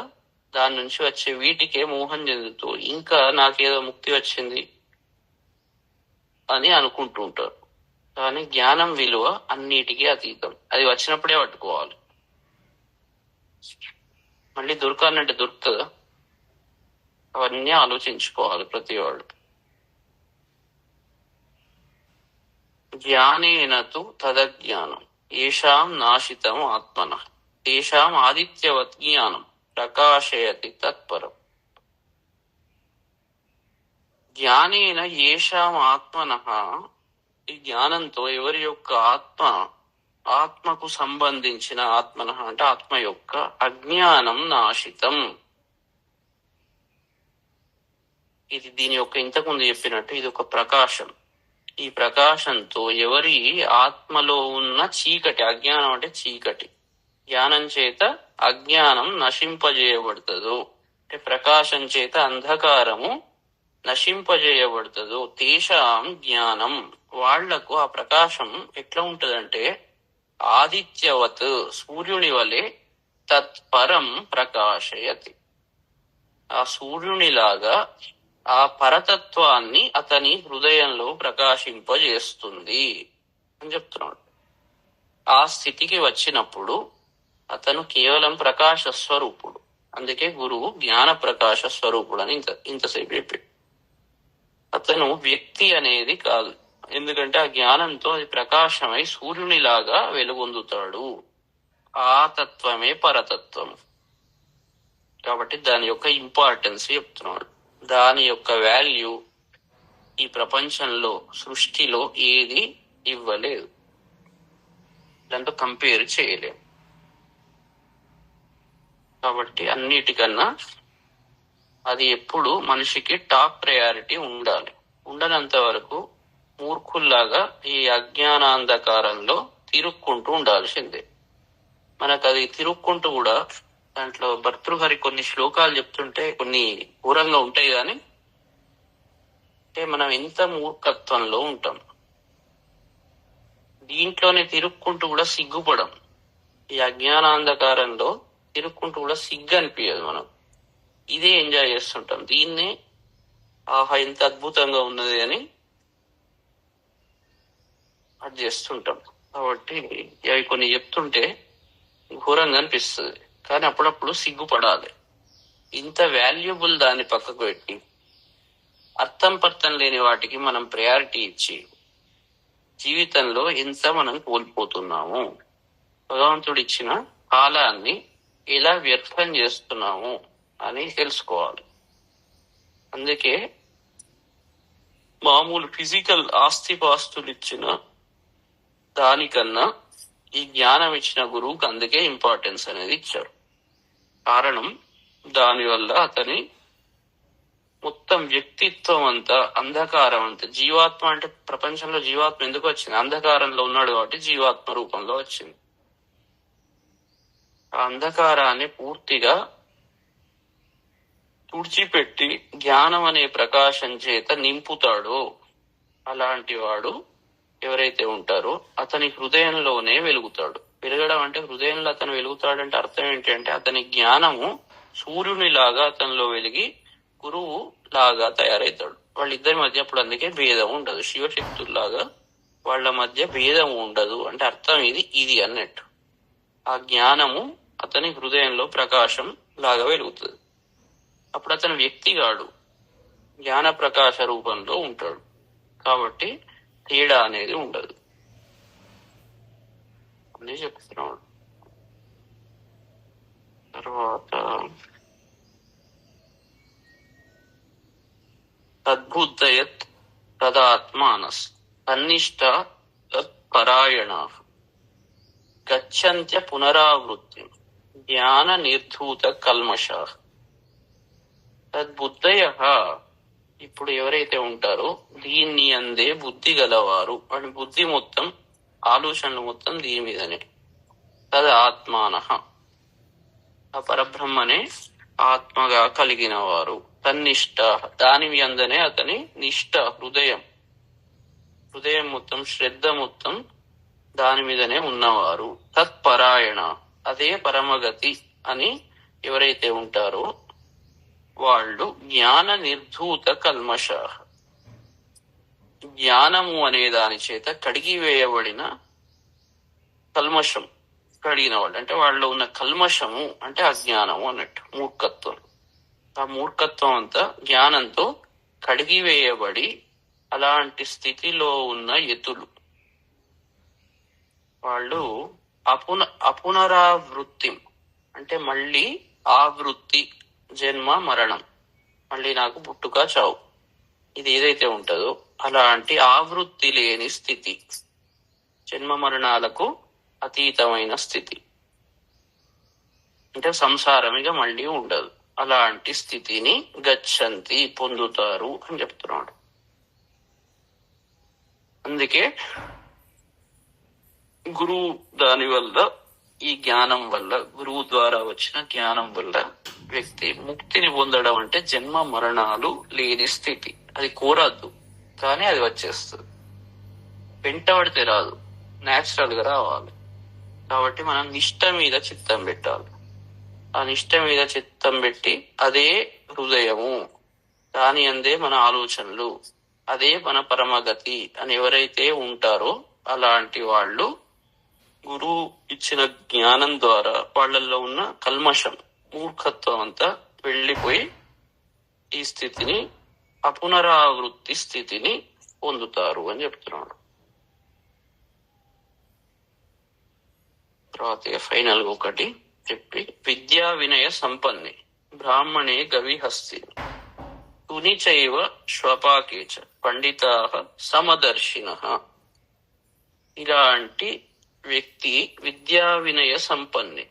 దాని నుంచి వచ్చే వీటికే మోహం చెందుతూ ఇంకా నాకేదో ముక్తి వచ్చింది అని అనుకుంటూ ఉంటారు. కానీ జ్ఞానం విలువ అన్నిటికీ అతీతం. అది వచ్చినప్పుడే పట్టుకోవాలి. మళ్ళీ దొరకాలంటే దొరుకుతుందా? అవన్నీ ఆలోచించుకోవాలి ప్రతి వాడు. జ్ఞానేనతు తదజ్ఞానం ఏషాం నాశితం ఆత్మన తేషాం ఆదిత్యవత్ జ్ఞానం ప్రకాశయతి తత్పరం. జ్ఞానేన ఏషాం ఆత్మన, ఈ జ్ఞానంతో ఎవరి యొక్క ఆత్మకు సంబంధించిన ఆత్మన అంటే ఆత్మ యొక్క అజ్ఞానం నాశితం. ఇది దీని యొక్క ఇంతకుముందు చెప్పినట్టు ఇది ఒక ప్రకాశం. ఈ ప్రకాశంతో ఎవరి ఆత్మలో ఉన్న చీకటి, అజ్ఞానం అంటే చీకటి, జ్ఞానం చేత అజ్ఞానం నశింపజేయబడుతుందో, అంటే ప్రకాశం చేత అంధకారము నశింపజేయబడుతుందో తేషాం జ్ఞానం, వాళ్లకు ఆ ప్రకాశం ఎట్లా ఉంటదంటే ఆదిత్యవత్, సూర్యుని వలె తత్పరం ప్రకాశయతి, ఆ సూర్యునిలాగా ఆ పరతత్వాన్ని అతని హృదయంలో ప్రకాశింపజేస్తుంది అని చెప్తున్నాడు. ఆ స్థితికి వచ్చినప్పుడు అతను కేవలం ప్రకాశ స్వరూపుడు. అందుకే గురువు జ్ఞాన ప్రకాశ స్వరూపుడు అని ఇంతసేపు చెప్పాడు. అతను వ్యక్తి అనేది కాదు. ఎందుకంటే ఆ జ్ఞానంతో అది ప్రకాశమై సూర్యునిలాగా వెలుగొందుతాడు. ఆ తత్వమే పరతత్వం. కాబట్టి దాని యొక్క ఇంపార్టెన్స్ చెప్తున్నాడు. దాని యొక్క వాల్యూ ఈ ప్రపంచంలో సృష్టిలో ఏది ఇవ్వలేదు, దాంతో కంపేర్ చేయలేము. కాబట్టి అన్నిటికన్నా అది ఎప్పుడు మనిషికి టాప్ ప్రయారిటీ ఉండాలి. ఉండనంత వరకు మూర్ఖుల్లాగా ఈ అజ్ఞానాంధకారంలో తిరుక్కుంటూ ఉండాల్సిందే. మనకు అది తిరుక్కుంటూ కూడా దాంట్లో భర్తృహరి కొన్ని శ్లోకాలు చెప్తుంటే కొన్ని ఘోరంగా ఉంటాయి, కానీ అంటే మనం ఎంత మూర్ఖత్వంలో ఉంటాం. దీంట్లోనే తిరుక్కుంటూ కూడా సిగ్గుపడం. ఈ అజ్ఞానాంధకారంలో తిరుక్కుంటూ కూడా సిగ్గు అనిపించదు. మనం ఇదే ఎంజాయ్ చేస్తుంటాం. దీన్నే ఆహా ఎంత అద్భుతంగా ఉన్నది అని అది చేస్తుంటాం. కాబట్టి అవి కొన్ని చెప్తుంటే ఘోరంగా అనిపిస్తుంది, కానీ అప్పుడప్పుడు సిగ్గుపడాలి. ఇంత వాల్యుబుల్ దాన్ని పక్కకు పెట్టి అర్థం పర్థం లేని వాటికి మనం ప్రయారిటీ ఇచ్చి జీవితంలో ఎంత మనం కోల్పోతున్నాము, భగవంతుడు ఇచ్చిన కాలాన్ని ఎలా వ్యర్థం చేస్తున్నాము అని తెలుసుకోవాలి. అందుకే మామూలు ఫిజికల్ ఆస్తిపాస్తులు ఇచ్చిన దానికన్నా ఈ జ్ఞానం ఇచ్చిన గురువుకి అందుకే ఇంపార్టెన్స్ అనేది ఇచ్చారు. కారణం దానివల్ల అతని మొత్తం వ్యక్తిత్వం అంతా అంధకారం అంతా, జీవాత్మ అంటే ప్రపంచంలో జీవాత్మ ఎందుకు వచ్చింది? అంధకారంలో ఉన్నాడు కాబట్టి జీవాత్మ రూపంలో వచ్చింది. ఆ అంధకారాన్ని పూర్తిగా తుడిచిపెట్టి జ్ఞానం అనే ప్రకాశం చేత నింపుతాడో అలాంటి వాడు ఎవరైతే ఉంటారో అతని హృదయంలోనే వెలుగుతాడు. వెలగడం అంటే హృదయంలో అతను వెలుగుతాడంటే అర్థం ఏంటంటే అతని జ్ఞానము సూర్యుని లాగా అతనిలో వెలిగి గురువు లాగా తయారవుతాడు. వాళ్ళిద్దరి మధ్య అప్పుడు అందుకే భేదం ఉండదు. శివశక్తుల్లాగా వాళ్ళ మధ్య భేదం ఉండదు అంటే అర్థం ఇది అన్నట్టు. ఆ జ్ఞానము అతని హృదయంలో ప్రకాశం లాగా వెలుగుతుంది. అప్పుడు అతను వ్యక్తిగాడు, జ్ఞాన ప్రకాశ రూపంలో ఉంటాడు. కాబట్టి తేడా అనేది ఉండదు అని చెప్తున్నాడు. తర్వాత తద్బుద్ధయత్ తదాత్మానస్ తన్నిష్ట తత్పరాయణ గచ్చంత్య పునరావృత్తి జ్ఞాన నిర్ధూత కల్మష. తద్బుద్ధయ ఇప్పుడు ఎవరైతే ఉంటారో దీన్ని అందే బుద్ధి గలవారు అని, బుద్ధి మొత్తం ఆలోచనలు మొత్తం దీని మీదనే. తద్ ఆత్మాన ఆ పరబ్రహ్మనే ఆత్మగా కలిగిన వారు. తన్నిష్ట దాని అందనే అతని నిష్ట హృదయం మొత్తం శ్రద్ధ మొత్తం దాని మీదనే ఉన్నవారు. తత్పరాయణ అదే పరమగతి అని ఎవరైతే ఉంటారో వాళ్ళు జ్ఞాన నిర్ధూత కల్మష, జ్ఞానము అనే దాని చేత కడిగి వేయబడిన కల్మషం, కడిగిన వాళ్ళు అంటే వాళ్ళలో ఉన్న కల్మషము అంటే అజ్ఞానము అన్నట్టు, మూర్ఖత్వం. ఆ మూర్ఖత్వం అంతా జ్ఞానంతో కడిగి వేయబడి అలాంటి స్థితిలో ఉన్న యతులు వాళ్ళు అపునరావృత్తి అంటే మళ్ళీ ఆవృత్తి, జన్మ మరణం, మళ్ళీ నాకు పుట్టుక చావు, ఇది ఏదైతే ఉంటుందో అలాంటి ఆవృత్తి లేని స్థితి, జన్మ మరణాలకు అతీతమైన స్థితి అంటే సంసారమిగా మళ్ళీ ఉండదు. అలాంటి స్థితిని గచ్చంతి పొందుతారు అని చెప్తున్నాడు. అందుకే గురువు దాని వల్ల, ఈ జ్ఞానం వల్ల, గురువు ద్వారా వచ్చిన జ్ఞానం వల్ల వ్యక్తి ముక్తిని పొందడం అంటే జన్మ మరణాలు లేని స్థితి. అది కోరద్దు కానీ అది వచ్చేస్తుంది. వెంటబడితే రాదు, న్యాచురల్ గా రావాలి. కాబట్టి మనం నిష్ట మీద చిత్తం పెట్టాలి. ఆ నిష్ట మీద చిత్తం పెట్టి అదే హృదయము, దాని అందే మన ఆలోచనలు, అదే మన పరమగతి అని ఎవరైతే ఉంటారో అలాంటి వాళ్ళు గురువు ఇచ్చిన జ్ఞానం ద్వారా వాళ్ళల్లో ఉన్న కల్మషం, మూర్ఖత్వం అంతా వెళ్ళిపోయి ఈ స్థితిని, అపునరావృత్తి స్థితిని పొందుతారు అని చెప్తున్నాడు. తర్వాత ఫైనల్ ఒకటి చెప్పి, విద్యా వినయ సంపన్ని, బ్రాహ్మణే గవిహస్తి తుని చైవ శ్వపాకే చ పండితాః సమదర్శినః. ఇలాంటి వ్యక్తి విద్యా వినయ సంపన్నే.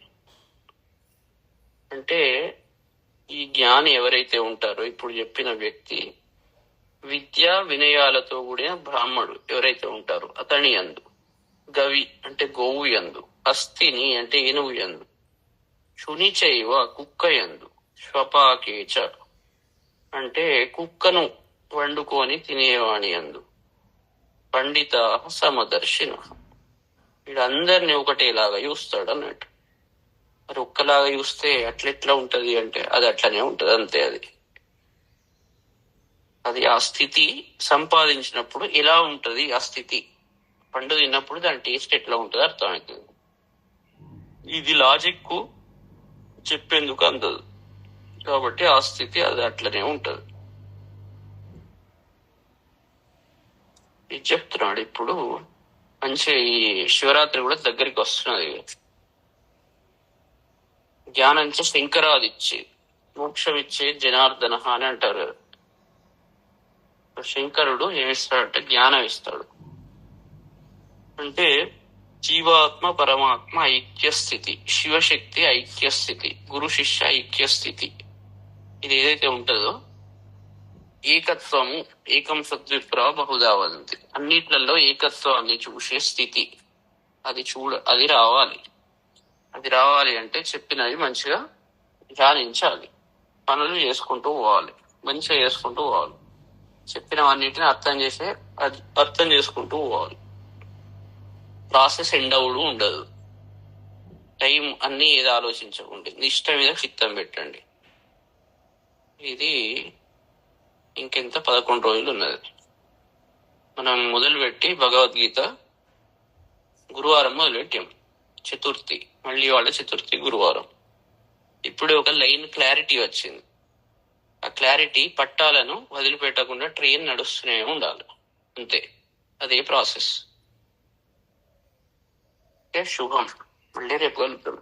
అంటే ఈ జ్ఞాని ఎవరైతే ఉంటారో ఇప్పుడు చెప్పిన వ్యక్తి విద్యా వినయాలతో కూడిన బ్రాహ్మడు ఎవరైతే ఉంటారో అతని యందు, గవి అంటే గోవు యందు, అస్థిని అంటే ఏనుగు యందు, శునిచైవ కుక్క యందు, శ్వపాకేచ అంటే కుక్కను వండుకొని తినేవాణి యందు, పండిత సమదర్శిన వీడందరినీ ఒకటేలాగా చూస్తాడు అన్నట్టు. మరి ఒక్కలాగా చూస్తే అట్లెట్లా ఉంటది అంటే అది అట్లనే ఉంటది అంతే. అది ఆ స్థితి సంపాదించినప్పుడు ఎలా ఉంటది, ఆ స్థితి పండు తిన్నప్పుడు దాని టేస్ట్ ఎట్లా ఉంటది అర్థమవుతుంది. ఇది లాజిక్ చెప్పేందుకు అందదు కాబట్టి ఆ స్థితి అది అట్లనే ఉంటది. ఇది చెప్తున్నాడు. ఇప్పుడు మంచి ఈ శివరాత్రి కూడా దగ్గరికి వస్తున్నది. జ్ఞానంచ శంకరాదిచ్చి మోక్షం ఇచ్చే జనార్దన అని అంటారు. శంకరుడు ఏమిస్తాడంటే జ్ఞానం ఇస్తాడు. అంటే జీవాత్మ పరమాత్మ ఐక్యస్థితి, శివశక్తి ఐక్యస్థితి, గురు శిష్య ఐక్యస్థితి, ఇది ఏదైతే ఉంటుందో ఏకత్వము, ఏకం సద్విప్ర బహుదా వదంతి, అన్నిట్లలో ఏకత్వాన్ని చూసే స్థితి అది రావాలి. అది రావాలి అంటే చెప్పినవి మంచిగా ధ్యానించాలి, పనులు చేసుకుంటూ పోవాలి, మంచిగా చేసుకుంటూ పోవాలి, చెప్పినవన్నిటిని అర్థం చేసుకుంటూ పోవాలి. ప్రాసెస్ ఎండవుడు ఉండదు. టైం అన్ని ఏది ఆలోచించకండి, నిష్ట మీద చిత్తం పెట్టండి. ఇది ఇంకెంత 11 రోజులు ఉన్నది. మనం మొదలుపెట్టి భగవద్గీత గురువారం మొదలుపెట్టాం, చతుర్థి, మళ్ళీ వాళ్ళ చతుర్థి గురువారం. ఇప్పుడు ఒక లైన్ క్లారిటీ వచ్చింది. ఆ క్లారిటీ పట్టాలను వదిలిపెట్టకుండా ట్రైన్ నడుస్తూనే ఉండాలి అంతే. అదే ప్రాసెస్. శుభం. మళ్ళీ రేపు కలుద్దాం.